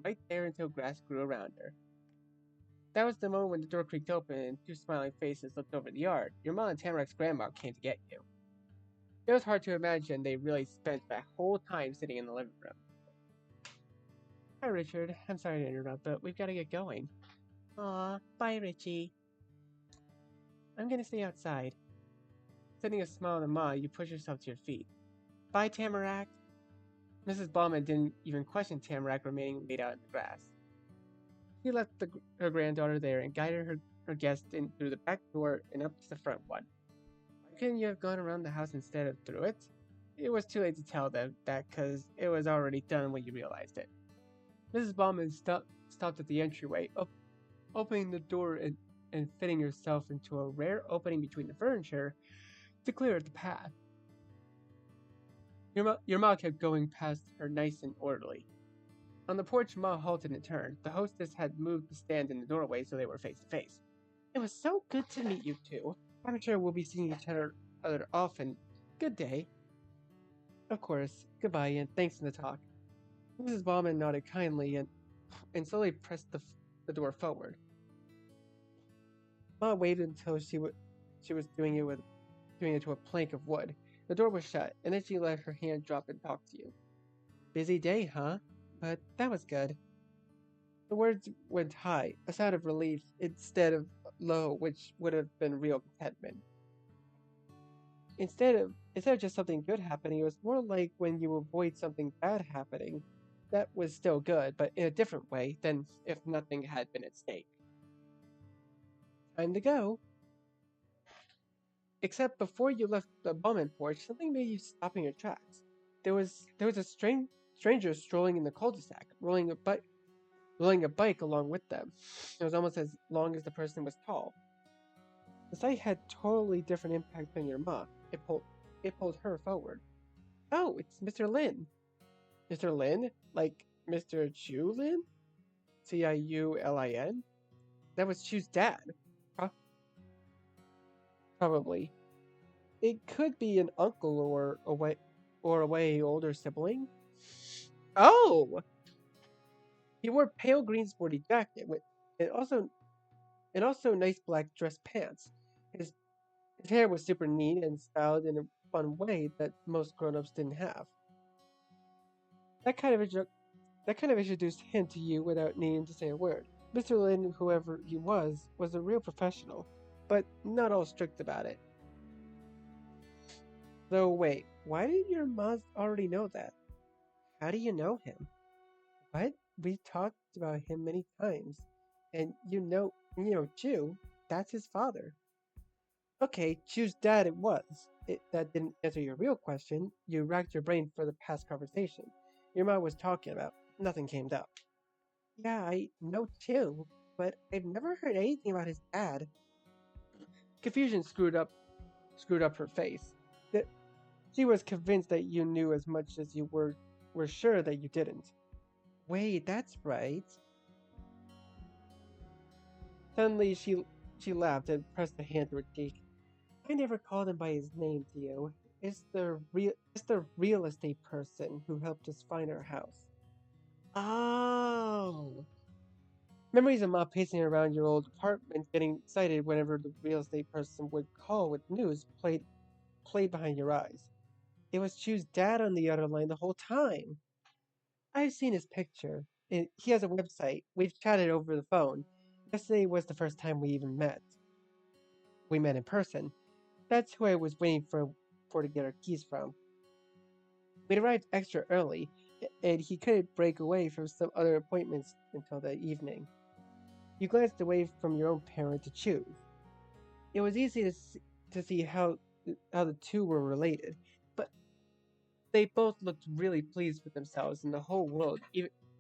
A: right there until grass grew around her. That was the moment when the door creaked open and two smiling faces looked over the yard. Your mom and Tamarack's grandma came to get you. It was hard to imagine they really spent that whole time sitting in the living room. Hi, Richard. I'm sorry to interrupt, but we've got to get going. Aw, bye, Richie. I'm gonna stay outside. Sending a smile to Ma, you push yourself to your feet. Bye, Tamarack. Mrs. Ballman didn't even question Tamarack remaining laid out in the grass. She left her granddaughter there and guided her guest in through the back door and up to the front one. Why couldn't you have gone around the house instead of through it? It was too late to tell them that because it was already done when you realized it. Mrs. Ballman stopped at the entryway, opening the door and fitting herself into a rare opening between the furniture to clear the path. Your Ma kept going past her nice and orderly. On the porch, Ma halted and turned. The hostess had moved the stand in the doorway so they were face to face. It was so good to meet you two. I'm sure we'll be seeing each other often. Good day. Of course. Goodbye and thanks for the talk. Mrs. Ballman nodded kindly and slowly pressed the door forward. Ma waited until she was doing it to a plank of wood. The door was shut, and then she let her hand drop and talk to you. Busy day, huh? But that was good. The words went high, a sound of relief instead of low, which would have been real contentment. Instead of just something good happening, it was more like when you avoid something bad happening. That was still good, but in a different way than if nothing had been at stake. Time to go. Except before you left the Bowman porch, something made you stop in your tracks. There was a stranger strolling in the cul-de-sac, rolling a bike along with them. It was almost as long as the person was tall. The sight had totally different impact on your ma. It pulled her forward. Oh, it's Mr. Lin. Mr. Lin? Like Mr. Chu Lin? Ciulin? That was Chu's dad. Pro- Probably. It could be an uncle or a way older sibling. Oh, he wore pale green sporty jacket with and also nice black dress pants. His his hair was super neat and styled in a fun way that most grown-ups didn't have. That kind of that kind of introduced him to you without needing to say a word. Mr. Lin, whoever he was a real professional, but not all strict about it. Though wait, why did your mom already know that? How do you know him? What? We talked about him many times. And Chu, that's his father. Okay, Chu's dad it was. That didn't answer your real question. You racked your brain for the past conversation. Your mom was talking about. Nothing came up. Yeah, I know Chu, but I've never heard anything about his dad. Confusion screwed up her face. That she was convinced that you knew as much as you were sure that you didn't. Wait, that's right. Suddenly she laughed and pressed a hand to her cheek. I never called him by his name to you. It's the real estate person who helped us find our house. Oh. Memories of Ma pacing around your old apartment, getting excited whenever the real estate person would call with news played behind your eyes. It was Chu's dad on the other line the whole time. I've seen his picture. He has a website. We've chatted over the phone. Yesterday was the first time we even met. We met in person. That's who I was waiting for to get our keys from. We'd arrived extra early, and he couldn't break away from some other appointments until that evening. You glanced away from your own parent to choose. It was easy to see how the two were related, but they both looked really pleased with themselves and the whole world,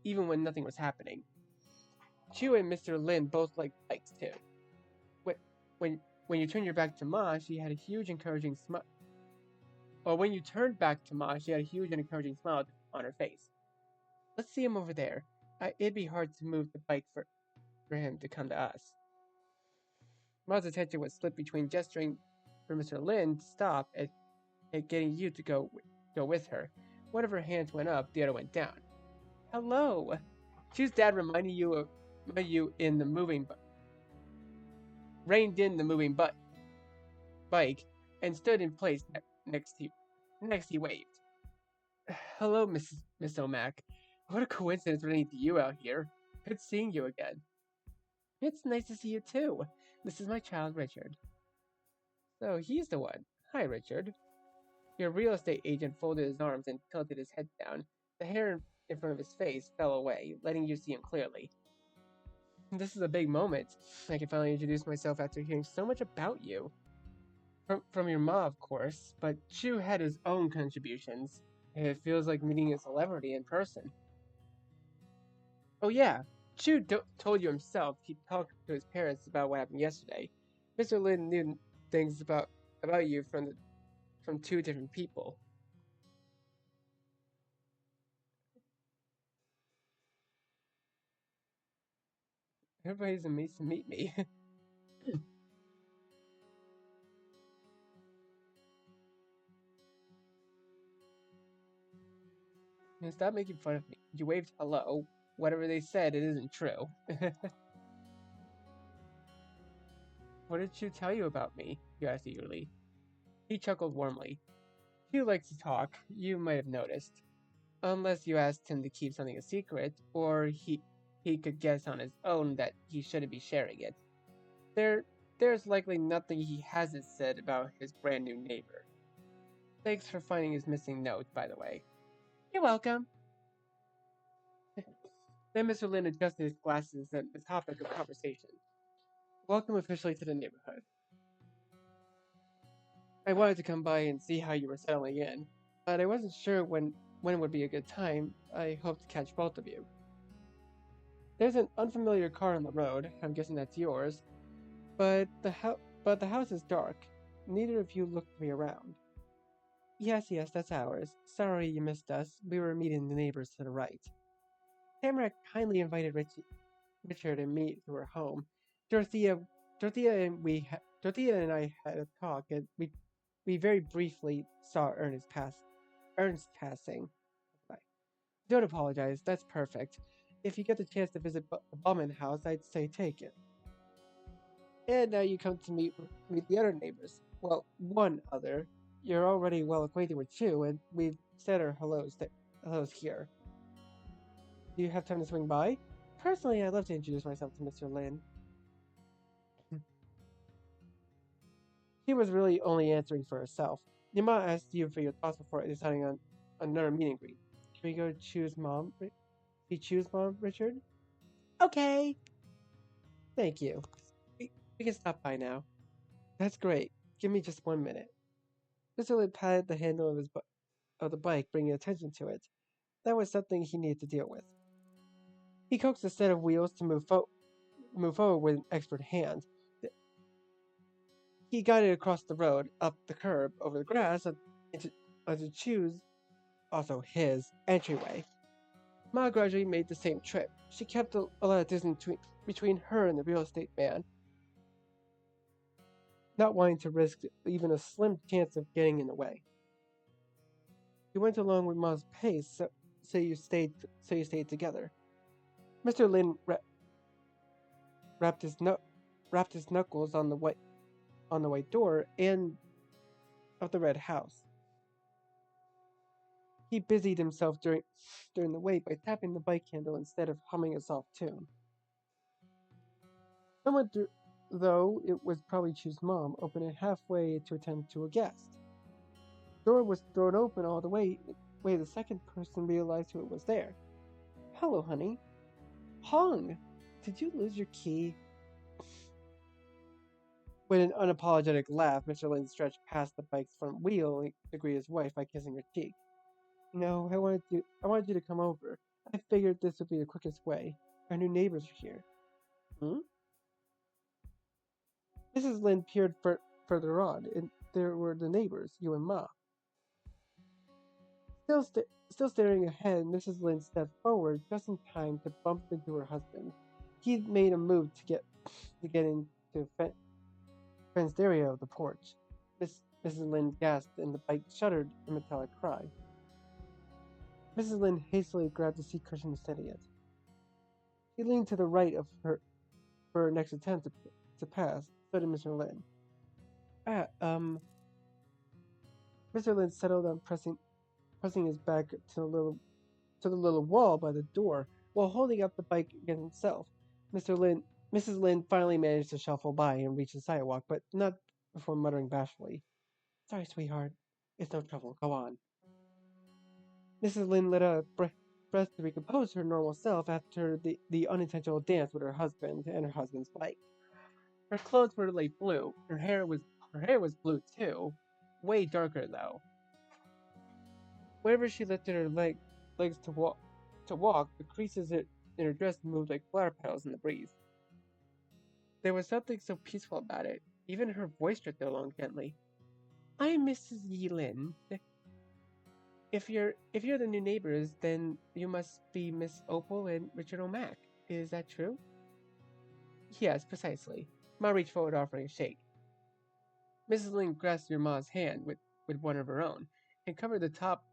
A: even when nothing was happening. Chu and Mr. Lin both liked bikes too. When when you turned your back to Ma, she had a huge encouraging smile. Or when you turned back to Ma, she had a huge and encouraging smile on her face. Let's see him over there. It'd be hard to move the bike for him to come to us. Ma's attention was split between gesturing for Mr. Lin to stop and getting you to go with her. One of her hands went up, the other went down. Hello. Chu's dad reminded you in the reined in the moving bike and stood in place next to you. Next, he waved. Hello, Miss O'Mac. What a coincidence running into you out here. Good seeing you again. It's nice to see you too. This is my child, Richard. So he's the one. Hi, Richard. Your real estate agent folded his arms and tilted his head down. The hair in front of his face fell away, letting you see him clearly. This is a big moment. I can finally introduce myself after hearing so much about you. From your ma, of course, but Chu had his own contributions. It feels like meeting a celebrity in person. Oh yeah, told you himself he talked to his parents about what happened yesterday. Mr. Lin knew things about you from two different people. Everybody's amazed to meet me. And stop making fun of me. You waved hello. Whatever they said, it isn't true. What did Chu tell you about me? You asked eagerly. He chuckled warmly. Chu likes to talk, you might have noticed. Unless you asked him to keep something a secret, or he could guess on his own that he shouldn't be sharing it. There's likely nothing he hasn't said about his brand new neighbor. Thanks for finding his missing note, by the way. You're welcome. Then Mr. Lin adjusted his glasses at the topic of conversation. Welcome officially to the neighborhood. I wanted to come by and see how you were settling in, but I wasn't sure when would be a good time. I hope to catch both of you. There's an unfamiliar car on the road. I'm guessing that's yours. But the house is dark. Neither of you looked me around. Yes, that's ours. Sorry you missed us. We were meeting the neighbors to the right. Tamarack kindly invited Richard and me to her home. Dorothea, Dorothea and I had a talk, and we very briefly saw Ernst passing. Don't apologize. That's perfect. If you get the chance to visit the Bauman house, I'd say take it. And now you come to meet the other neighbors. Well, one other. You're already well acquainted with Chu, and we've said our hellos here. Do you have time to swing by? Personally, I'd love to introduce myself to Mr. Lin. She was really only answering for herself. Yama asked you for your thoughts before deciding on another meet and greet. Can we go choose mom? We choose mom, Richard? Okay. Thank you. We can stop by now. That's great. Give me just 1 minute. Mr. Lin patted the handle of the bike, bringing attention to it. That was something he needed to deal with. He coaxed a set of wheels to move forward with an expert hand. He guided across the road, up the curb, over the grass, and into Chu's, also his, entryway. Ma gradually made the same trip. She kept a lot of distance between her and the real estate man, not wanting to risk even a slim chance of getting in the way. You went along with Ma's pace, so you stayed together. Mr. Lin wrapped his knuckles on the white door and of the red house. He busied himself during the wait by tapping the bike handle instead of humming a soft tune. Someone, though it was probably Chu's mom, opened it halfway to attend to a guest. The door was thrown open all the way the second person realized who it was there. Hello, honey. Hong, did you lose your key? With an unapologetic laugh, Mr. Lin stretched past the bike's front wheel to greet his wife by kissing her cheek. No, I wanted you to come over. I figured this would be the quickest way. Our new neighbors are here. Hmm? Mrs. Lin peered further on, and there were the neighbors, you and Ma. Still staring ahead, Mrs. Lin stepped forward just in time to bump into her husband. He'd made a move to get into front stereo of the porch. Mrs. Lynde gasped, and the bike shuddered a metallic cry. Mrs. Lynde hastily grabbed the seat cushion to steady it. She leaned to the right of her for her next attempt to pass. So did Mr. Lynde. Ah, Mr. Lynde settled on pressing his back to the little wall by the door while holding up the bike against himself. Mr. Lynde Mrs. Lynde finally managed to shuffle by and reach the sidewalk, but not before muttering bashfully, "Sorry, sweetheart. It's no trouble. Go on." Mrs. Lynde let out a breath to recompose her normal self after the unintentional dance with her husband and her husband's bike. Her clothes were light blue. Her hair was blue too. Way darker though. Whenever she lifted her legs to walk, the creases in her dress moved like flower petals in the breeze. There was something so peaceful about it. Even her voice drifted along gently. "I'm Mrs. Yelin. If you're the new neighbors, then you must be Miss Opal and Richard O'Mac. Is that true?" "Yes, precisely." Ma reached forward, offering a shake. Mrs. Lynde grasped your ma's hand with one of her own, and covered the top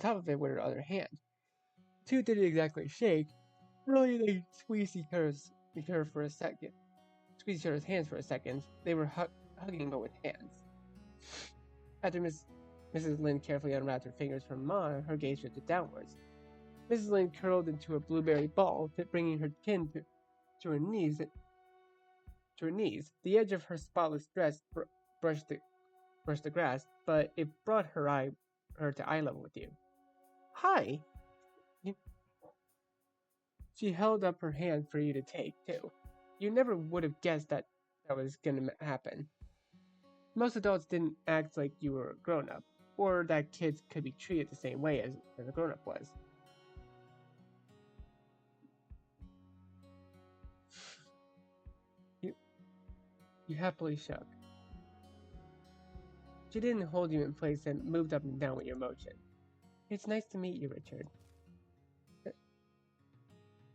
A: of it with her other hand. The two didn't exactly shake. Really, they each other for a second. Squeezed each other's hands for a second. They were hugging, but with hands. After Mrs. Lynde carefully unwrapped her fingers from Ma, her gaze drifted downwards. Mrs. Lynde curled into a blueberry ball, bringing her chin to her knees. The edge of her spotless dress brushed the grass, but it brought her to eye level with you. "Hi." She held up her hand for you to take, too. You never would have guessed that was going to happen. Most adults didn't act like you were a grown-up, or that kids could be treated the same way as a grown-up was. You happily shook. She didn't hold you in place and moved up and down with your motion. "It's nice to meet you, Richard."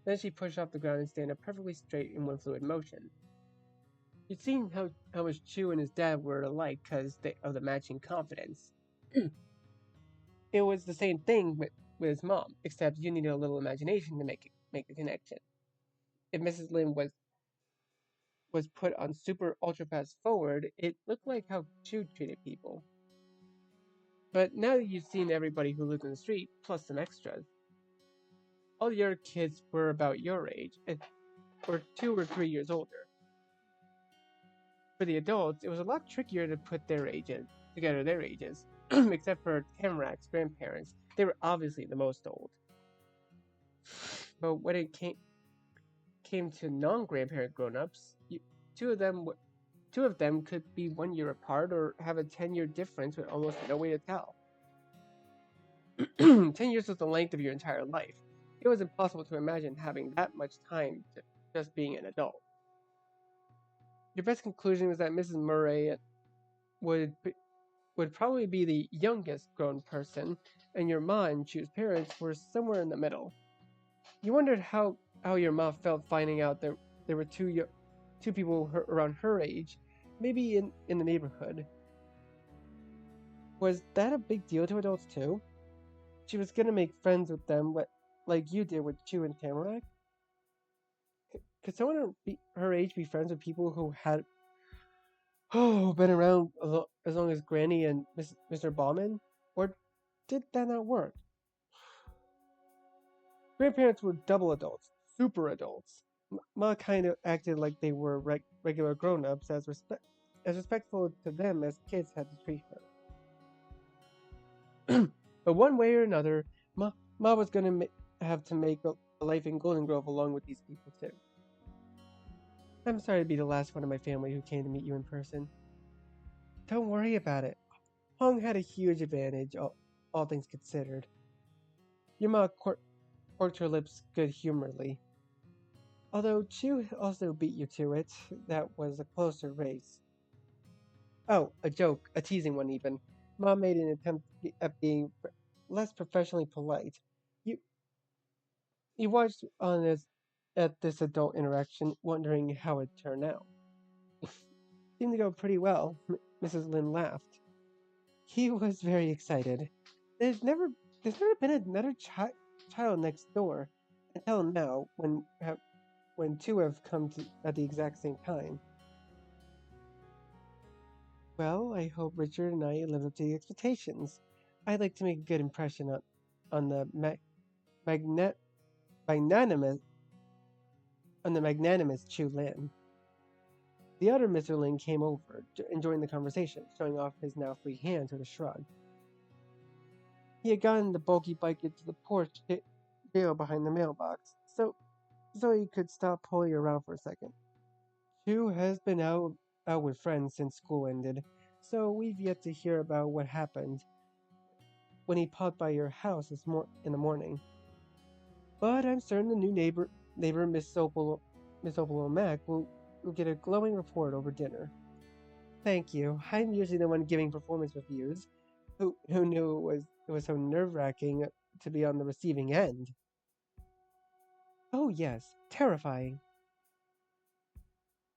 A: Then she pushed off the ground and stand up perfectly straight in one fluid motion. You'd seen how much Chu and his dad were alike because of the matching confidence. It was the same thing with his mom, except you needed a little imagination to make the connection. If Mrs. Lynde was put on super ultra fast forward, it looked like how Chu treated people. But now that you've seen everybody who lived in the street, plus some extras, all the other kids were about your age, or 2 or 3 years older. For the adults, it was a lot trickier to put their ages except for Tamarack's grandparents. They were obviously the most old. But when it came to non-grandparent grown-ups, two of them could be 1 year apart or have a 10-year difference with almost no way to tell. 10 years was the length of your entire life. It was impossible to imagine having that much time to just being an adult. Your best conclusion was that Mrs. Murray would probably be the youngest grown person, and your ma and Chu's parents were somewhere in the middle. You wondered how your ma felt finding out that there were two people around her age, maybe in the neighborhood. Was that a big deal to adults too? She was gonna make friends with them, like you did with Chu and Tamarack? Could someone her age be friends with people who had been around as long as Granny and Mr. Bauman? Or did that not work? Grandparents were double adults, super adults. Ma kind of acted like they were regular grown-ups, as respectful to them as kids had to treat her. But one way or another, Ma was gonna have to make a life in Golden Grove along with these people too. I'm sorry to be the last one in my family who came to meet you in person. Don't worry about it. Hong had a huge advantage, all things considered. Your ma corked her lips good-humoredly. Although Chu also beat you to it, that was a closer race. Oh, a joke, a teasing one even. Mom made an attempt at being less professionally polite. You watched at this adult interaction, wondering how it turned out. Seemed to go pretty well. Mrs. Lynn laughed. He was very excited. There's never, there's never been another child next door until now, when two have come at the exact same time. Well, I hope Richard and I live up to the expectations. I'd like to make a good impression on the magna- magnanimous Chu Lin. The other Mr. Lin came over and joined the conversation, showing off his now free hands with a shrug. He had gotten the bulky bike into the porch jail behind the mailbox, so he could stop pulling around for a second. Chu has been out with friends since school ended, so we've yet to hear about what happened when he popped by your house in the morning. But I'm certain the new neighbor Miss Opal Mac will get a glowing report over dinner. Thank you. I'm usually the one giving performance reviews. Who knew it was so nerve-wracking to be on the receiving end? Oh yes, terrifying.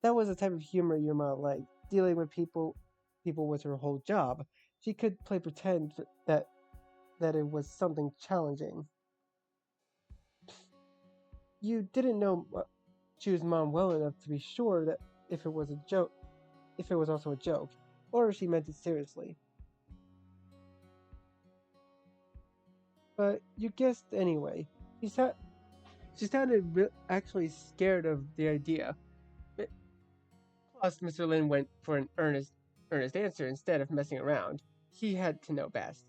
A: That was the type of humor your mom liked, dealing with people was her whole job. She could play pretend that it was something challenging. You didn't know Chu's mom well enough to be sure that if it was a joke, if it was also a joke, or if she meant it seriously. But you guessed anyway. She sounded actually scared of the idea. Plus, Mr. Lin went for an earnest answer instead of messing around. He had to know best.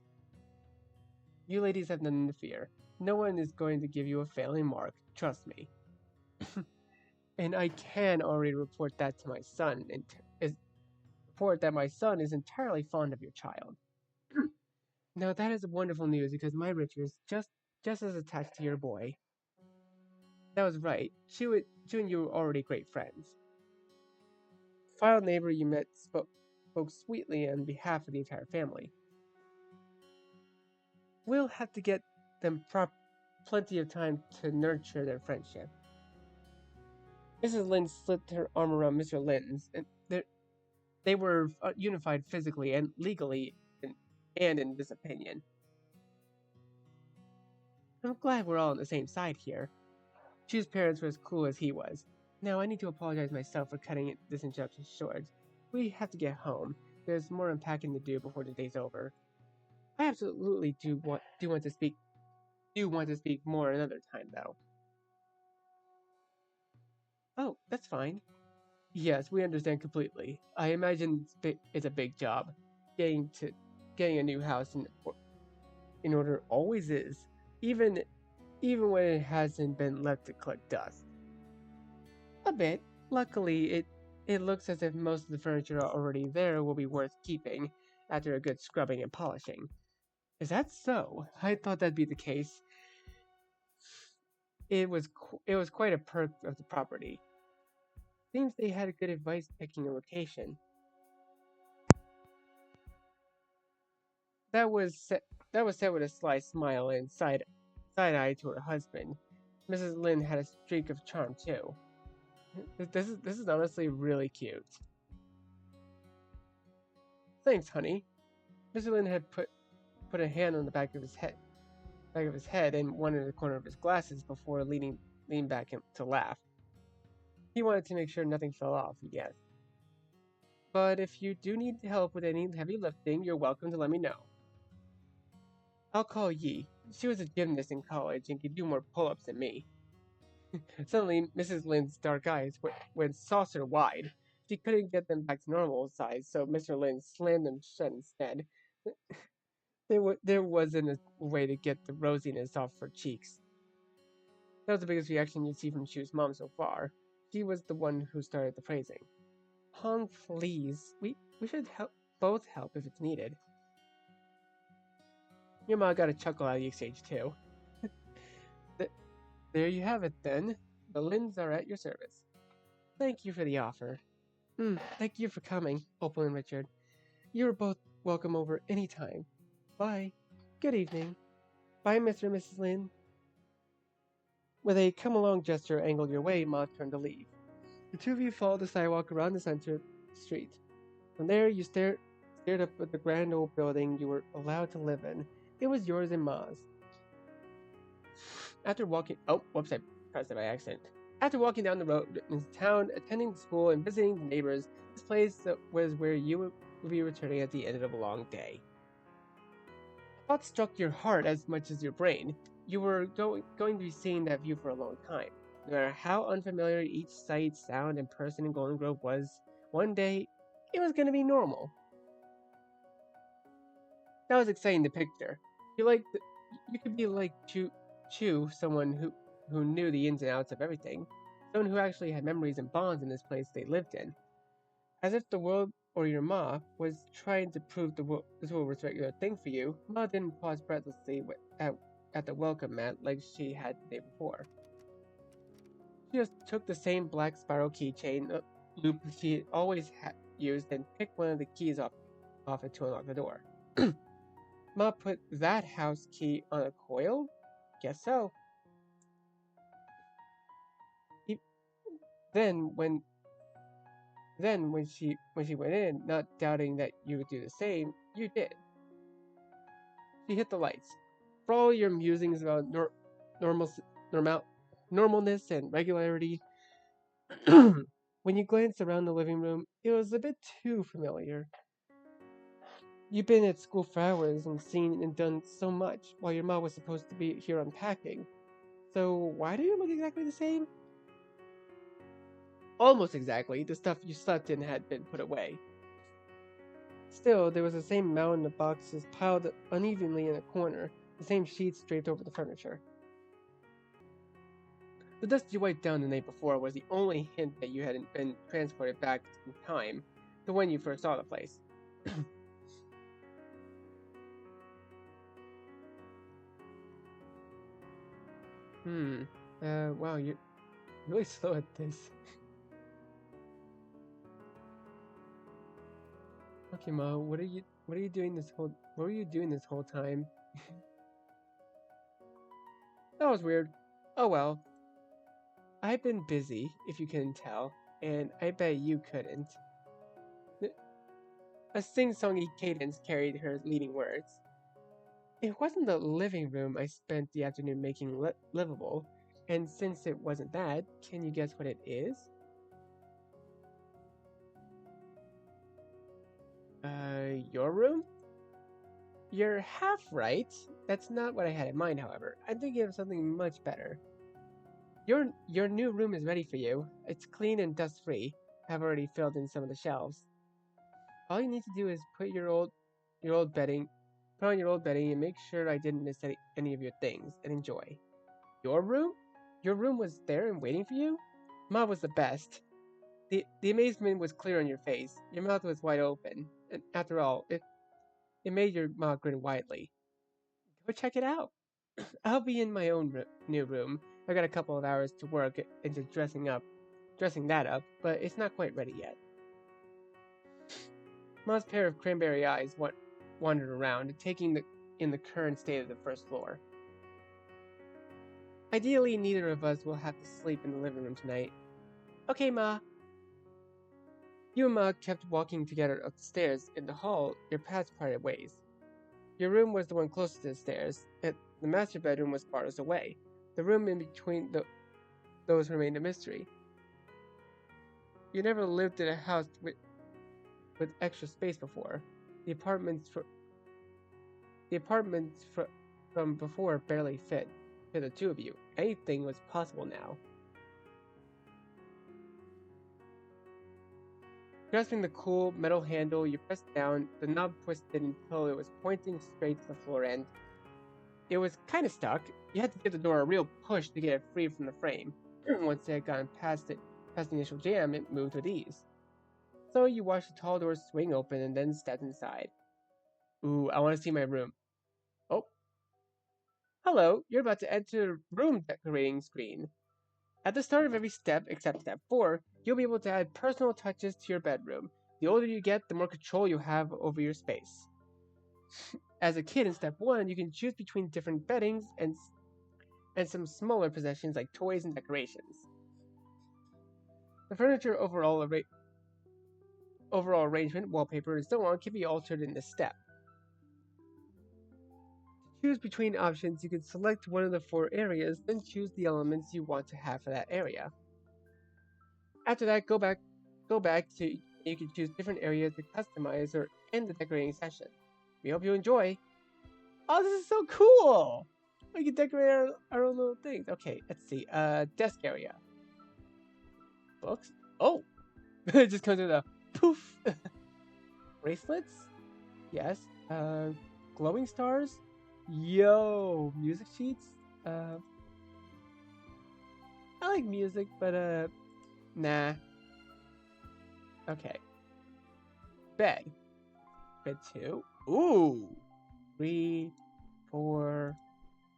A: You ladies have nothing to fear. No one is going to give you a failing mark, trust me. And I can already report that to my son, and report that my son is entirely fond of your child. Now that is wonderful news because my Richard is just as attached to your boy. That was right. Chu and you were already great friends. Final neighbor you met spoke sweetly on behalf of the entire family. We'll have to get them plenty of time to nurture their friendship. Mrs. Lynn slipped her arm around Mr. Linton's, and they were unified physically and legally, and in this opinion. I'm glad we're all on the same side here. Chu's parents were as cool as he was. Now I need to apologize myself for cutting this introduction short. We have to get home. There's more unpacking to do before the day's over. I absolutely do want to speak more another time though. Oh, that's fine. Yes, we understand completely. I imagine it's a big job. Getting to getting a new house in order always is, even when it hasn't been left to collect dust. A bit. Luckily, it looks as if most of the furniture already there will be worth keeping after a good scrubbing and polishing. Is that so? I thought that'd be the case. It was quite a perk of the property. Seems they had good advice picking a location. That was said with a sly smile and side eye to her husband. Mrs. Lynn had a streak of charm too. This is honestly really cute. Thanks, honey. Mr. Lynn had put a hand on the back of his head, and one in the corner of his glasses before leaning back to laugh. He wanted to make sure nothing fell off, yes. But if you do need help with any heavy lifting, you're welcome to let me know. I'll call Yi. She was a gymnast in college and could do more pull-ups than me. Suddenly, Mrs. Lynn's dark eyes went saucer wide. She couldn't get them back to normal size, so Mr. Lynn slammed them shut instead. There wasn't a way to get the rosiness off her cheeks. That was the biggest reaction you'd see from Chu's mom so far. She was the one who started the praising. Hong, please. We should both help if it's needed. Your mom got a chuckle out of the exchange too. There you have it then. The Lins are at your service. Thank you for the offer. Thank you for coming, Opal and Richard. You're both welcome over any time. Bye. Good evening. Bye, Mr. and Mrs. Lin. With a come-along gesture angled your way, Ma turned to leave. The two of you followed the sidewalk around the center street. From there, you stared up at the grand old building you were allowed to live in. It was yours and Ma's. After walking, oh, whoops, I pressed it by accident. After walking down the road into town, attending the school, and visiting the neighbors, this place was where you would be returning at the end of a long day. Thought struck your heart as much as your brain. You were going to be seeing that view for a long time. No matter how unfamiliar each sight, sound, and person in Golden Grove was, one day it was going to be normal. That was exciting to picture. You could be like Chu, someone who knew the ins and outs of everything, someone who actually had memories and bonds in this place they lived in. As if the world or your Ma was trying to prove this world was a regular thing for you, Ma didn't pause breathlessly at the welcome mat like she had the day before. She just took the same black spiral keychain loop she always used and picked one of the keys off it to unlock the door. Ma put that house key on a coil? Guess so. Then when she went in, not doubting that you would do the same, you did. She hit the lights. For all your musings about normalness and regularity, when you glanced around the living room, it was a bit too familiar. You've been at school for hours and seen and done so much, while your mom was supposed to be here unpacking. So why do you look exactly the same? Almost exactly. The stuff you slept in had been put away. Still, there was the same mountain of boxes piled unevenly in a corner, the same sheets draped over the furniture. The dust you wiped down the night before was the only hint that you hadn't been transported back in time to when you first saw the place. Wow, you're really slow at this. Okay, Ma, what are you doing what were you doing this whole time? That was weird. Oh well. I've been busy, if you couldn't tell, and I bet you couldn't. A sing-songy cadence carried her leading words. It wasn't the living room I spent the afternoon making livable, and since it wasn't that, can you guess what it is? Your room? You're half right. That's not what I had in mind, however. I'm thinking of something much better. Your new room is ready for you. It's clean and dust-free. I've already filled in some of the shelves. All you need to do is your old bedding, put on your old bedding and make sure I didn't miss any of your things, and enjoy. Your room? Your room was there and waiting for you? Ma was the best. The amazement was clear on your face. Your mouth was wide open. And after all, it made your ma grin widely. Go check it out. I'll be in my own new room. I got a couple of hours to work into dressing that up, but it's not quite ready yet. Ma's pair of cranberry eyes wandered around, taking in the current state of the first floor. Ideally, neither of us will have to sleep in the living room tonight. Okay, Ma. You and Ma kept walking together up the stairs. In the hall, your paths parted ways. Your room was the one closest to the stairs, and the master bedroom was farthest away. The room in between those remained a mystery. You never lived in a house with extra space before. The apartments from before barely fit the two of you. Anything was possible now. Grasping the cool metal handle, you pressed down, the knob twisted until it was pointing straight to the floor end. It was kind of stuck. You had to give the door a real push to get it free from the frame. Once it had gone past the initial jam, it moved with ease. So you watched the tall door swing open and then stepped inside. Ooh, I want to see my room. Oh. Hello, you're about to enter the room decorating screen. At the start of every step, except step 4, you'll be able to add personal touches to your bedroom. The older you get, the more control you have over your space. As a kid in step 1, you can choose between different beddings and some smaller possessions like toys and decorations. The furniture overall overall arrangement, wallpaper, and so on can be altered in this step. To choose between options, you can select one of the 4 areas, then choose the elements you want to have for that area. After that, go back to you can choose different areas to customize or end the decorating session. We hope you enjoy. Oh, this is so cool! We can decorate our own little things. Okay, let's see. Desk area. Books? Oh! It just comes with a poof! Bracelets? Yes. Glowing stars? Yo! Music sheets? I like music, but nah. Okay. Bed. Bed 2. Ooh! 3, 4,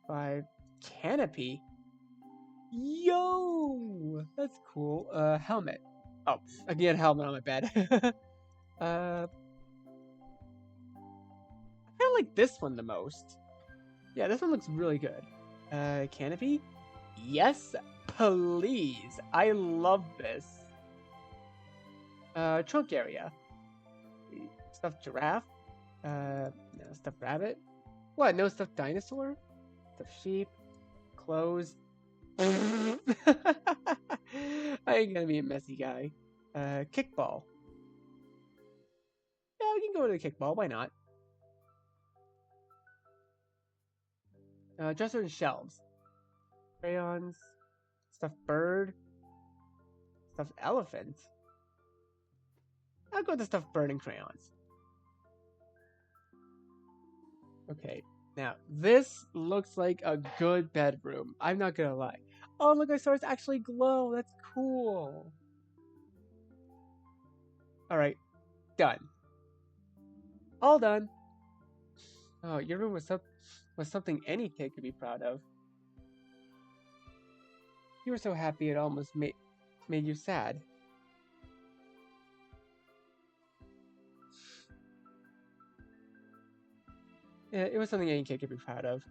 A: 5. Canopy? Yo! That's cool. Helmet. Oh, again, helmet on my bed. I kind of like this one the most. Yeah, this one looks really good. Canopy? Yes, please. I love this. Trunk area. Stuffed giraffe? No, stuffed rabbit? What, no stuffed dinosaur? Stuffed sheep? Clothes? I ain't gonna be a messy guy. Kickball. Yeah, we can go to the kickball, why not? Dresser and shelves. Crayons. Stuffed bird. Stuffed elephant. I'll go with the stuffed bird and crayons. Okay, now this looks like a good bedroom. I'm not gonna lie. Oh, look, my stars actually glow. That's cool. Alright, done. All done. Oh, your room was something any kid could be proud of. You were so happy it almost made you sad. Yeah, it was something any kid could be proud of.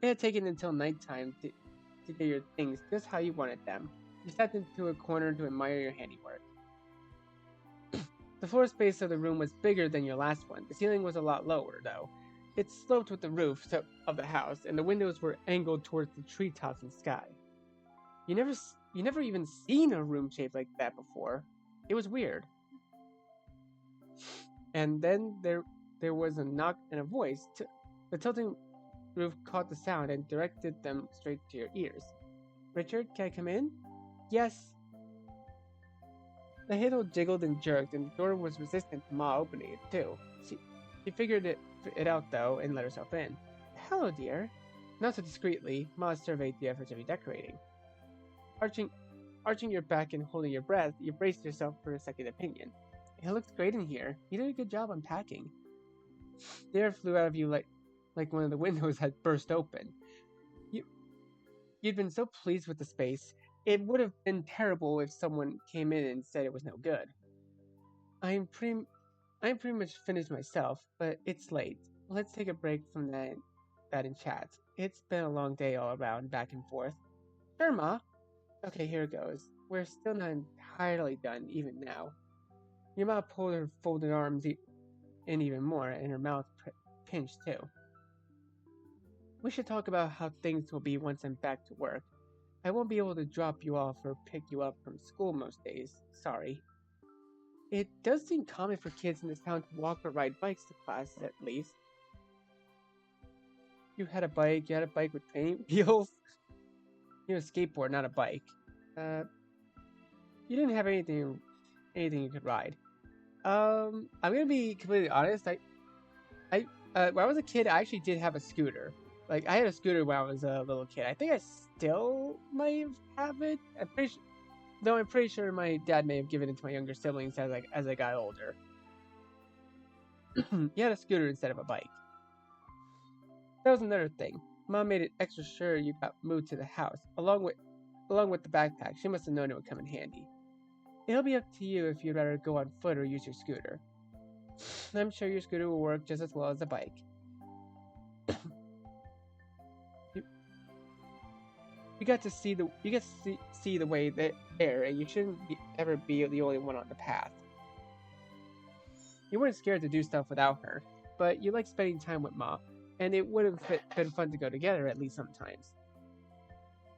A: It had taken until nighttime to get your things just how you wanted them. You sat into a corner to admire your handiwork. The floor space of the room was bigger than your last one. The ceiling was a lot lower, though. It sloped with the roof of the house, and the windows were angled towards the treetops and sky. You never even seen a room shaped like that before. It was weird. And then there was a knock and a voice. The tilting roof caught the sound and directed them straight to your ears. Richard, can I come in? Yes. The handle jiggled and jerked, and the door was resistant to Ma opening it, too. She figured it out, though, and let herself in. Hello, dear. Not so discreetly, Ma surveyed the efforts of your decorating. Arching your back and holding your breath, you braced yourself for a second opinion. It looks great in here. You did a good job unpacking. The air flew out of you like one of the windows had burst open. You'd been so pleased with the space, it would have been terrible if someone came in and said it was no good. I'm pretty much finished myself, but it's late. Let's take a break from that and chat. It's been a long day all around, back and forth. Sure, Ma. Okay, here it goes. We're still not entirely done, even now. Your Ma pulled her folded arms in even more, and her mouth pinched too. We should talk about how things will be once I'm back to work. I won't be able to drop you off or pick you up from school most days. Sorry. It does seem common for kids in this town to walk or ride bikes to class, at least. You had a bike with training wheels? You had a skateboard, not a bike. You didn't have anything you could ride. I'm gonna be completely honest. When I was a kid, I actually did have a scooter. Like, I had a scooter when I was a little kid. I think I still might have it. I'm pretty sure my dad may have given it to my younger siblings as I got older. You had a scooter instead of a bike. That was another thing. Mom made it extra sure you got moved to the house, along with the backpack. She must have known it would come in handy. It'll be up to you if you'd rather go on foot or use your scooter. I'm sure your scooter will work just as well as a bike. You get to see the way there, and you shouldn't ever be the only one on the path. You weren't scared to do stuff without her, but you liked spending time with Ma, and it would have been fun to go together at least sometimes.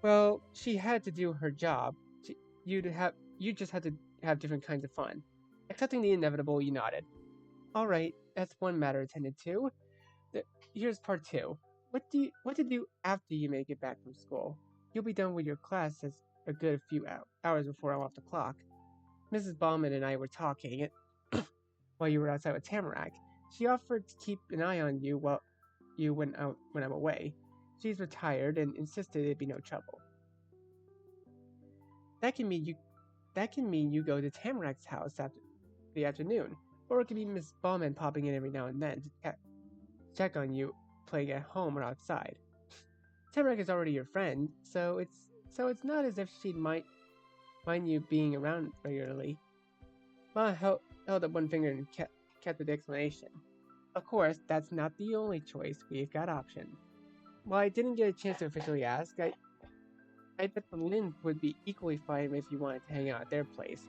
A: Well, she had to do her job. You just had to have different kinds of fun. Accepting the inevitable, you nodded. All right, that's one matter attended to. The, Here's part two. What to do after you make it back from school? You'll be done with your classes a good few hours before I'm off the clock. Mrs. Ballman and I were talking while you were outside with Tamarack. She offered to keep an eye on you while you went out when I'm away. She's retired and insisted it'd be no trouble. That can mean you that can mean you go to Tamarack's house after the afternoon, or it could be Miss Ballman popping in every now and then to check on you playing at home or outside. Tamarack is already your friend, so it's not as if she'd mind you being around regularly. Ma held up one finger and kept with the explanation. Of course, that's not the only choice. We've got options. While I didn't get a chance to officially ask, I bet the Lynns would be equally fine if you wanted to hang out at their place.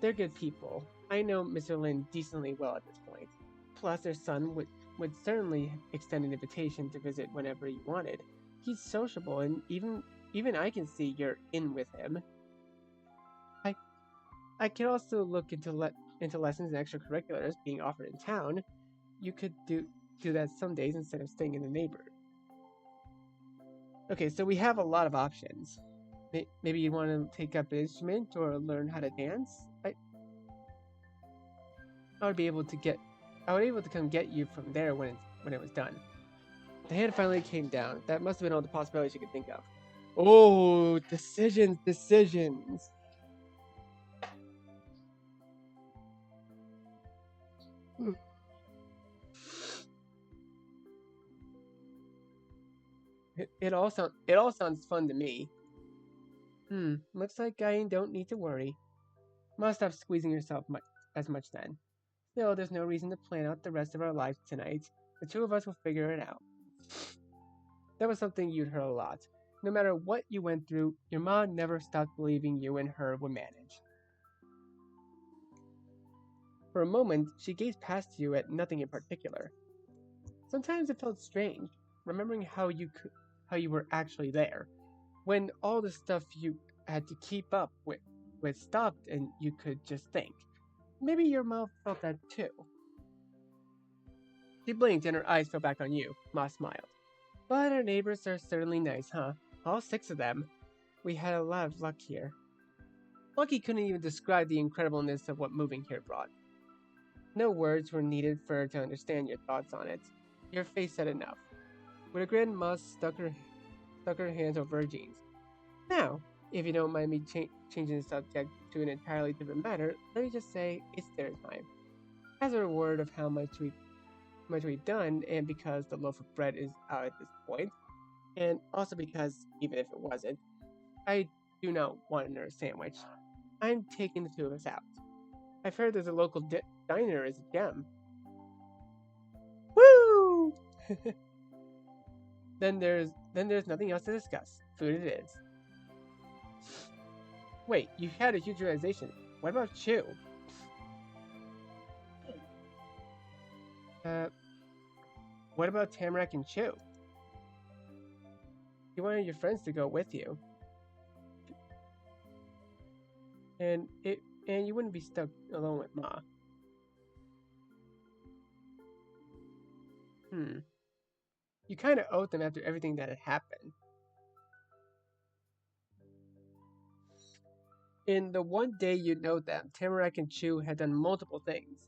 A: They're good people. I know Mr. Lynn decently well at this point. Plus, their son would certainly extend an invitation to visit whenever you wanted. He's sociable, and even I can see you're in with him. I I could also look into lessons and extracurriculars being offered in town. You could do that some days instead of staying in the neighborhood. Okay, so we have a lot of options. Maybe you want to take up an instrument or learn how to dance. I would be able to get I would be able to come get you from there when it was done. The hand finally came down. That must have been all the possibilities you could think of. Oh, decisions. It all sounds fun to me. Looks like I don't need to worry. Must stop squeezing yourself as much then. Still, there's no reason to plan out the rest of our lives tonight. The two of us will figure it out. That was something you'd heard a lot. No matter what you went through, your mom never stopped believing you and her would manage. For a moment, she gazed past you at nothing in particular. Sometimes it felt strange, remembering how you were actually there, when all the stuff you had to keep up with stopped and you could just think. Maybe your mom felt that too. She blinked and her eyes fell back on you. Ma smiled. But our neighbors are certainly nice, huh? All six of them. We had a lot of luck here. Lucky couldn't even describe the incredibleness of what moving here brought. No words were needed for her to understand your thoughts on it. Your face said enough. With a grin, Ma stuck her hands over her jeans. Now, if you don't mind me changing the subject to an entirely different matter, let me just say it's dinner time. As a reward of how much we've done, and because the loaf of bread is out at this point, and also because, even if it wasn't, I do not want another sandwich. I'm taking the two of us out. I've heard there's a local diner is a gem. Woo! Then there's nothing else to discuss. Food it is. Wait, you had a huge realization. What about Chew? What about Tamarack and Chew? You wanted your friends to go with you. And you wouldn't be stuck alone with Ma. You kind of owed them after everything that had happened. In the one day you know them, Tamarack and Chew had done multiple things.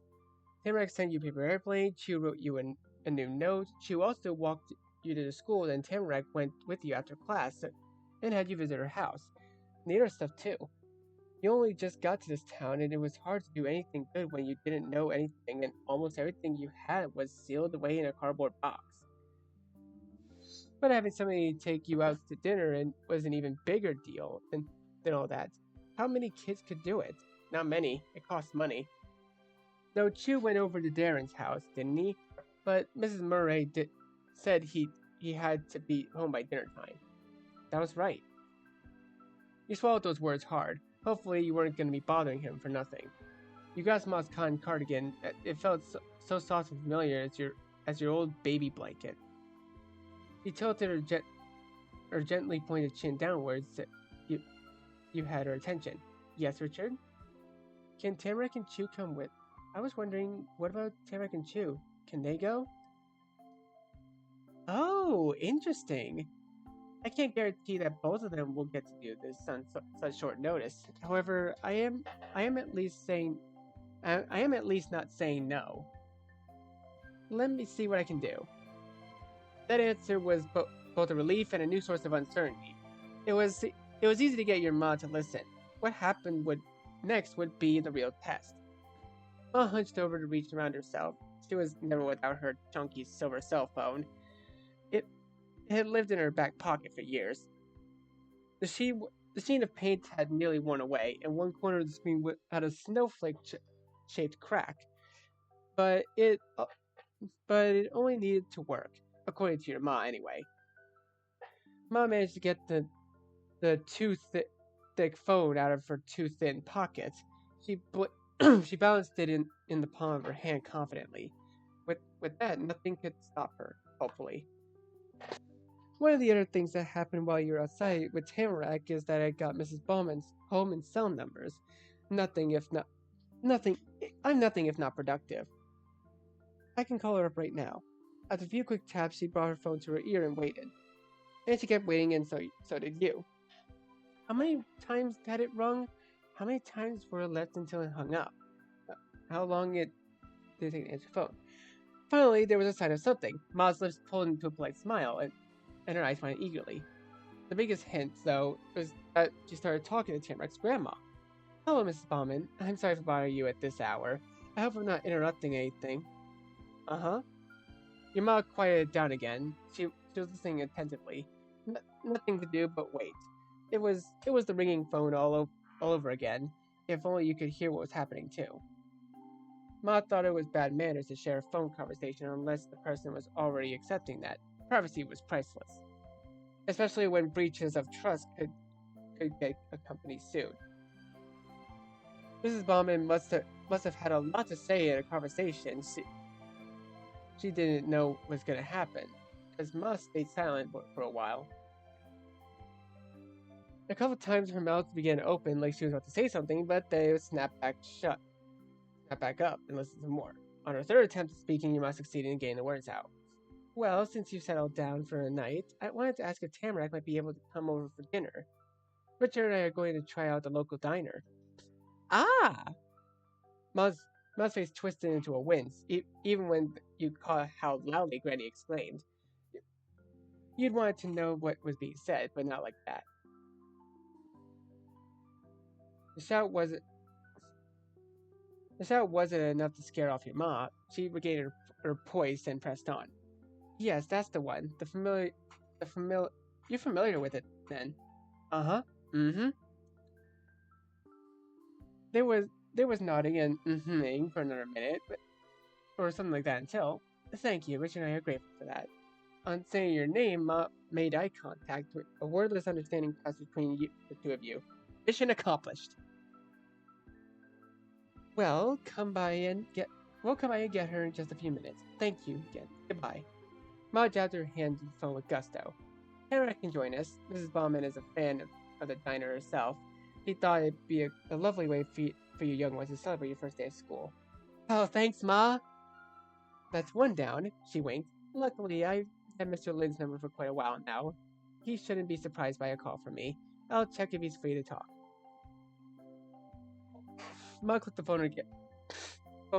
A: Tamarack sent you a paper airplane, Chew wrote you a new note, Chew also walked you to the school, and Tamarack went with you after class and had you visit her house. And the other stuff too. You only just got to this town, and it was hard to do anything good when you didn't know anything, and almost everything you had was sealed away in a cardboard box. But having somebody take you out to dinner was an even bigger deal than all that. How many kids could do it? Not many. It costs money. Though Chew went over to Darren's house, didn't he? But Mrs. Murray said he had to be home by dinner time. That was right. You swallowed those words hard. Hopefully you weren't going to be bothering him for nothing. You got Ma's cotton cardigan. It felt so soft and familiar as your old baby blanket. She tilted her gently pointed chin downwards. You, you had her attention. Yes, Richard? Can Tamarack and Chew come with? I was wondering, what about Tamarack and Chew? Can they go? Oh, interesting. I can't guarantee that both of them will get to do this on such short notice. However, I am at least saying, I am at least not saying no. Let me see what I can do. That answer was both a relief and a new source of uncertainty. It was easy to get your ma to listen. What happened would next would be the real test. Ma hunched over to reach around herself. She was never without her chunky silver cell phone. It, it had lived in her back pocket for years. The sheen, the sheen of paint had nearly worn away, and one corner of the screen had a snowflake-shaped crack. But but it only needed to work, according to your ma anyway. Ma managed to get the thick phone out of her too thin pocket. She balanced it in the palm of her hand confidently. With that, nothing could stop her, hopefully. One of the other things that happened while you were outside with Tamarack is that I got Mrs. Bowman's home and cell numbers. Nothing if not nothing I'm nothing if not productive. I can call her up right now. After a few quick taps, she brought her phone to her ear and waited. And she kept waiting, and so did you. How many times had it rung? How many times were left until it hung up? How long did it take to answer the phone? Finally, there was a sign of something. Ma's lips pulled into a polite smile, and her eyes went eagerly. The biggest hint, though, was that she started talking to Tamarack's grandma. Hello, Mrs. Bauman. I'm sorry for bothering you at this hour. I hope I'm not interrupting anything. Uh-huh. Your ma quieted down again. She was listening attentively. Nothing to do but wait. It was the ringing phone all over again. If only you could hear what was happening too. Ma thought it was bad manners to share a phone conversation unless the person was already accepting that. Privacy was priceless, especially when breaches of trust could get a company sued. Mrs. Bauman must have had a lot to say in a conversation she didn't know was going to happen, because Ma stayed silent for a while. A couple times her mouth began to open like she was about to say something, but then it would snap back up, and listen to more. On her third attempt at speaking, you must succeed in getting the words out. Well, since you've settled down for the night, I wanted to ask if Tamarack might be able to come over for dinner. Richard and I are going to try out the local diner. Ah! Ma's face twisted into a wince, even when you caught how loudly Granny exclaimed. You'd wanted to know what was being said, but not like that. The shout wasn't enough to scare off your ma. She regained her poise and pressed on. Yes, that's the one. You're familiar with it, then. Uh-huh. Mm-hmm. There was nodding and mm-hmming for another minute, or something like that until. Thank you, Richard and I are grateful for that. On saying your name, Ma made eye contact. A wordless understanding passed between the two of you. Mission accomplished. Well, we'll come by and get her in just a few minutes. Thank you again. Goodbye. Ma jabbed her hand to the phone with gusto. Tamarack can join us. Mrs. Bauman is a fan of the diner herself. He thought it'd be a lovely way for you young ones to celebrate your first day of school. Oh, thanks, Ma. That's one down. She winked. Luckily, I've had Mr. Lynn's number for quite a while now. He shouldn't be surprised by a call from me. I'll check if he's free to talk. Ma clicked the phone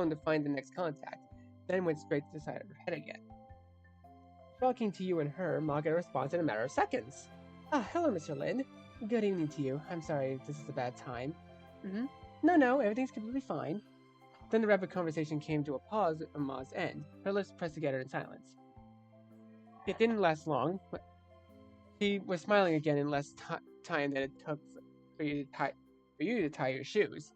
A: to find the next contact, then went straight to the side of her head again. Talking to you and her, Ma got a response in a matter of seconds. Ah, hello, Mr. Lynn. Good evening to you. I'm sorry if this is a bad time. Mm-hmm. No, everything's completely fine. Then the rapid conversation came to a pause on Ma's end, her lips pressed together in silence. It didn't last long, but she was smiling again in less time than it took for you to tie your shoes,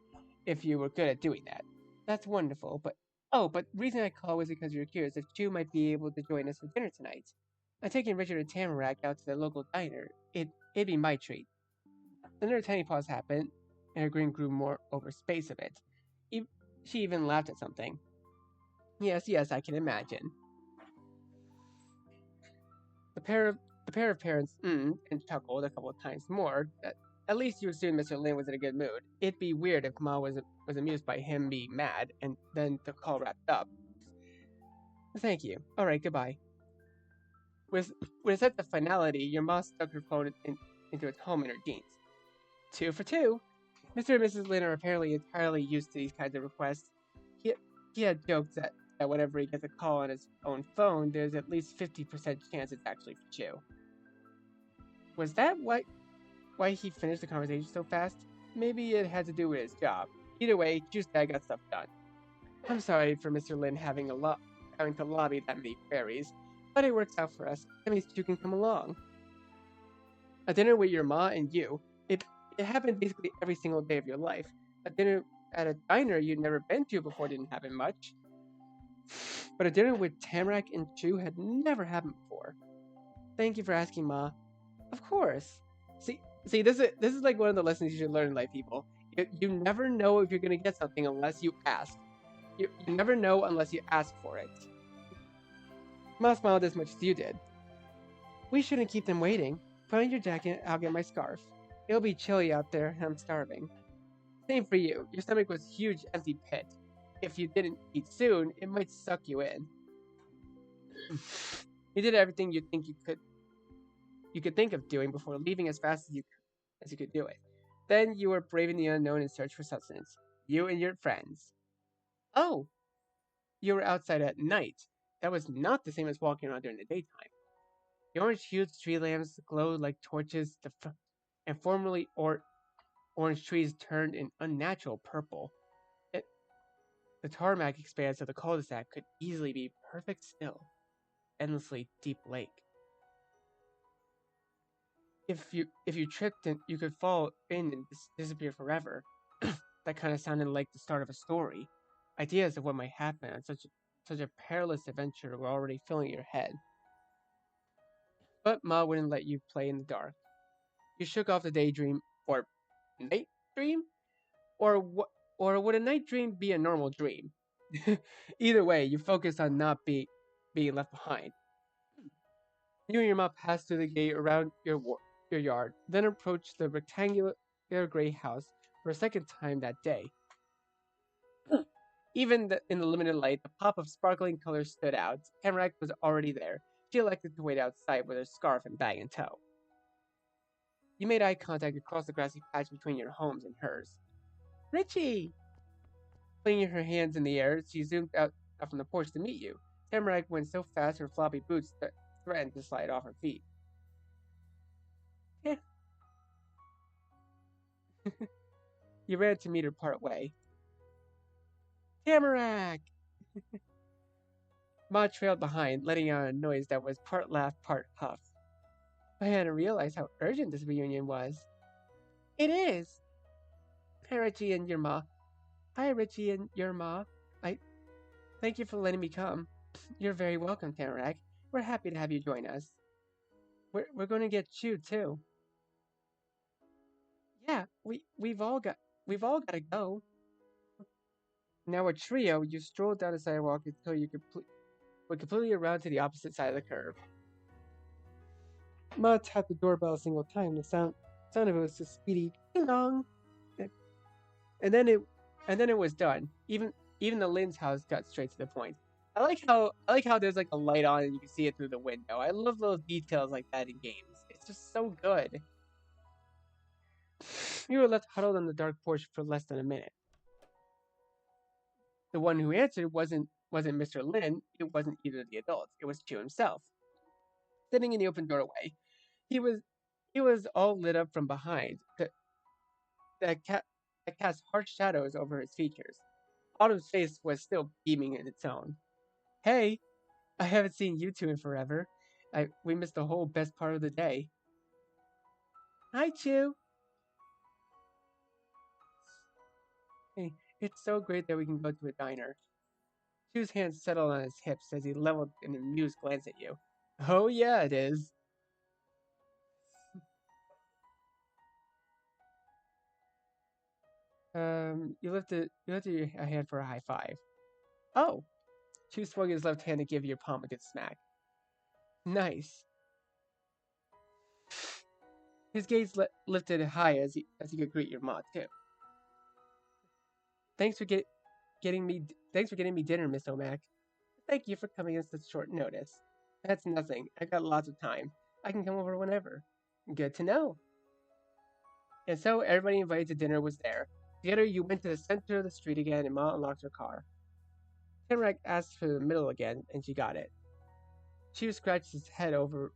A: if you were good at doing that. That's wonderful, but the reason I called was because you're curious if Chu might be able to join us for dinner tonight. I'm taking Richard and Tamarack out to the local diner. It'd be my treat. Another tiny pause happened, and her grin grew more over space of it. She even laughed at something. Yes, yes, I can imagine. The pair of the pair of parents and chuckled a couple of times more. At least you assumed Mr. Lin was in a good mood. It'd be weird if Ma was amused by him being mad, and then the call wrapped up. Thank you. All right, goodbye. With with a sense of finality, your Ma stuck her phone into its home in her jeans. 2 for 2. Mr. and Mrs. Lin are apparently entirely used to these kinds of requests. He, he had joked that whenever he gets a call on his own phone, there's at least 50% chance it's actually for Chew. Was that why he finished the conversation so fast? Maybe it had to do with his job. Either way, Chew's dad got stuff done. I'm sorry for Mr. Lin having to lobby that many queries, but it works out for us. That means Chew can come along. A dinner with your ma and you. It happened basically every single day of your life. A dinner at a diner you'd never been to before didn't happen much. But a dinner with Tamarack and Chew had never happened before. Thank you for asking, Ma. Of course. See, this is like one of the lessons you should learn in life, people. You never know if you're gonna get something unless you ask. You never know unless you ask for it. Ma smiled as much as you did. We shouldn't keep them waiting. Put on your jacket, I'll get my scarf. It'll be chilly out there, and I'm starving. Same for you. Your stomach was a huge empty pit. If you didn't eat soon, it might suck you in. You did everything you could think of doing before leaving as fast as you could do it. Then you were braving the unknown in search for sustenance. You and your friends. Oh, you were outside at night. That was not the same as walking around during the daytime. The orange-hued tree lamps glowed like torches, and formerly orange trees turned an unnatural purple. It, the tarmac expanse of the cul-de-sac could easily be perfect still, endlessly deep lake. If you tripped and you could fall in and disappear forever. That kind of sounded like the start of a story. Ideas of what might happen on such a perilous adventure were already filling your head. But Ma wouldn't let you play in the dark. You shook off the daydream or night dream, or what? Or would a night dream be a normal dream? Either way, you focused on not being left behind. You and your mom passed through the gate around your yard, then approached the rectangular gray house for a second time that day. Even in the limited light, the pop of sparkling colors stood out. Tamarack was already there. She elected to wait outside with her scarf and bag in tow. You made eye contact across the grassy patch between your homes and hers. Richie! Flinging her hands in the air, she zoomed out from the porch to meet you. Tamarack went so fast her floppy boots threatened to slide off her feet. You ran to meet her part way. Tamarack! Ma trailed behind, letting out a noise that was part laugh, part huff. I hadn't realized how urgent this reunion was. It is! Hi, Richie and your ma. Hi, Richie and your ma. I thank you for letting me come. You're very welcome, Tamarack. We're happy to have you join us. We're going to get Chew too. Yeah, we've all got to go. Now a trio, you strolled down the sidewalk until you went completely around to the opposite side of the curve. Ma tapped the doorbell a single time. The sound of it was just speedy ding dong, and then it was done. Even the Lynn's house got straight to the point. I like how there's like a light on and you can see it through the window. I love little details like that in games. It's just so good. You were left huddled on the dark porch for less than a minute. The one who answered wasn't Mr. Lin. It wasn't either of the adults. It was Chew himself, sitting in the open doorway. He was he was all lit up from behind. That cat that cast harsh shadows over his features. Autumn's face was still beaming in its own. Hey, I haven't seen you two in forever. We missed the whole best part of the day. Hi, Chew. Hey, it's so great that we can go to a diner. Chew's hands settled on his hips as he leveled an amused glance at you. Oh yeah, it is. You lifted your hand for a high five. Oh, Chu swung his left hand to give your palm a good smack. Nice. His gaze lifted high as he could greet your ma too. Thanks for getting me dinner, Miss O'Mac. Thank you for coming on such short notice. That's nothing. I got lots of time. I can come over whenever. Good to know. And so everybody invited to dinner was there. Together you went to the center of the street again and Ma unlocked her car. Tamarack asked for the middle again, and she got it. She scratched his head over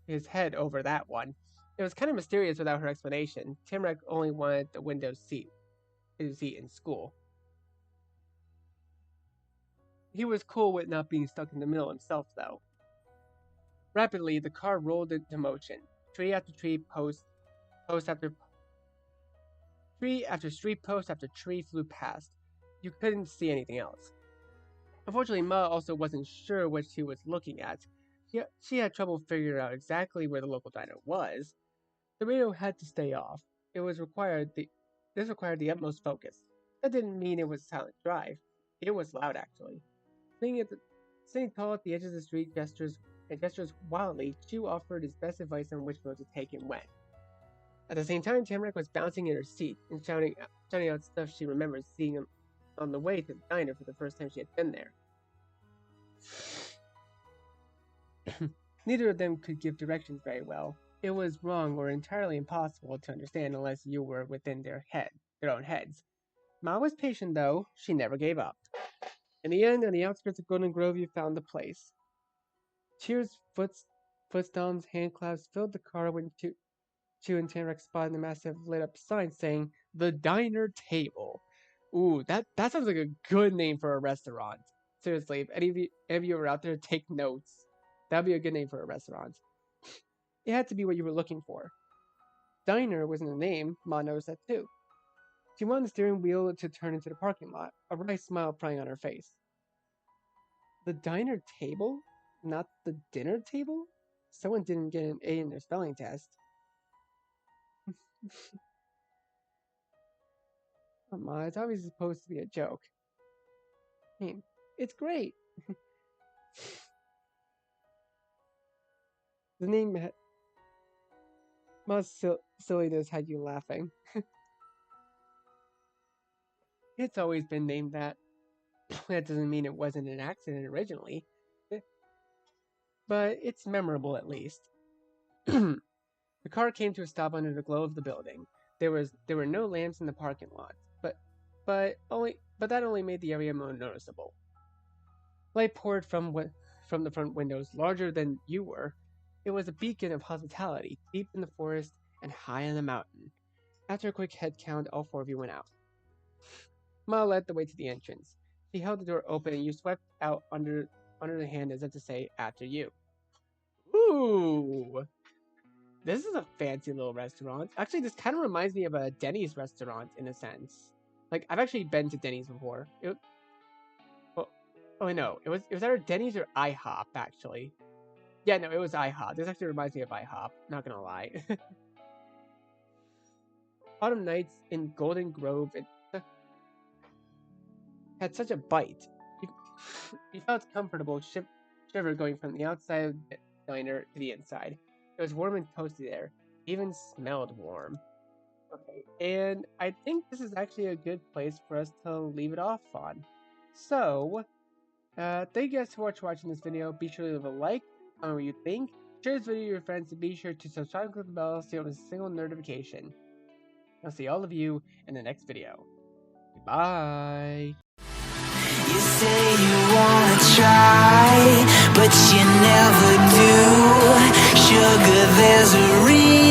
A: that one. It was kind of mysterious without her explanation. Tamarack only wanted the window seat in school. He was cool with not being stuck in the middle himself, though. Rapidly, the car rolled into motion. Tree after tree, post after street post after tree flew past. You couldn't see anything else. Unfortunately, Ma also wasn't sure what she was looking at. She had trouble figuring out exactly where the local diner was. The radio had to stay off. This required the utmost focus. That didn't mean it was a silent drive. It was loud, actually. Sitting tall at the edge of the street, gestures wildly, Chu offered his best advice on which road to take and when. At the same time, Tamarack was bouncing in her seat and shouting out stuff she remembered seeing him on the way to the diner for the first time she had been there. Neither of them could give directions very well. It was wrong or entirely impossible to understand unless you were within their own heads. Ma was patient, though. She never gave up. In the end, on the outskirts of Golden Grove, you found the place. Cheers, footstomps, handclaps filled the car when Chu and Tamarack spotted the massive lit-up sign saying, "The Diner Table." Ooh, that sounds like a good name for a restaurant. Seriously, if any of you are out there, take notes. That'd be a good name for a restaurant. It had to be what you were looking for. Diner wasn't a name, Ma noticed that too. She wanted the steering wheel to turn into the parking lot, a wry smile playing on her face. The diner table? Not the dinner table? Someone didn't get an A in their spelling test. Come on, it's obviously supposed to be a joke. I mean, it's great. The name Ma's silliness had you laughing. It's always been named that. That doesn't mean it wasn't an accident originally. But it's memorable at least. The car came to a stop under the glow of the building. There were no lamps in the parking lot, but that only made the area more noticeable. Light poured from the front windows, larger than you were. It was a beacon of hospitality, deep in the forest and high on the mountain. After a quick head count, all four of you went out. Ma led the way to the entrance. She held the door open and you swept out under the hand as if to say, "After you." Ooh! This is a fancy little restaurant. Actually, this kind of reminds me of a Denny's restaurant in a sense. Like, I've actually been to Denny's before. No, it was either Denny's or IHOP, actually. Yeah, no, it was IHOP. This actually reminds me of IHOP, not gonna lie. Autumn nights in Golden Grove had such a bite. You felt comfortable, shiver going from the outside of the diner to the inside. It was warm and toasty there. Even smelled warm. Okay, and I think this is actually a good place for us to leave it off on. So, thank you guys so much for watching this video. Be sure to leave a like on what you think. Share this video with your friends and be sure to subscribe and click the bell so you don't miss a single notification. I'll see all of you in the next video. Bye.
B: You say you wanna try, but you never do. Sugar, there's a reason.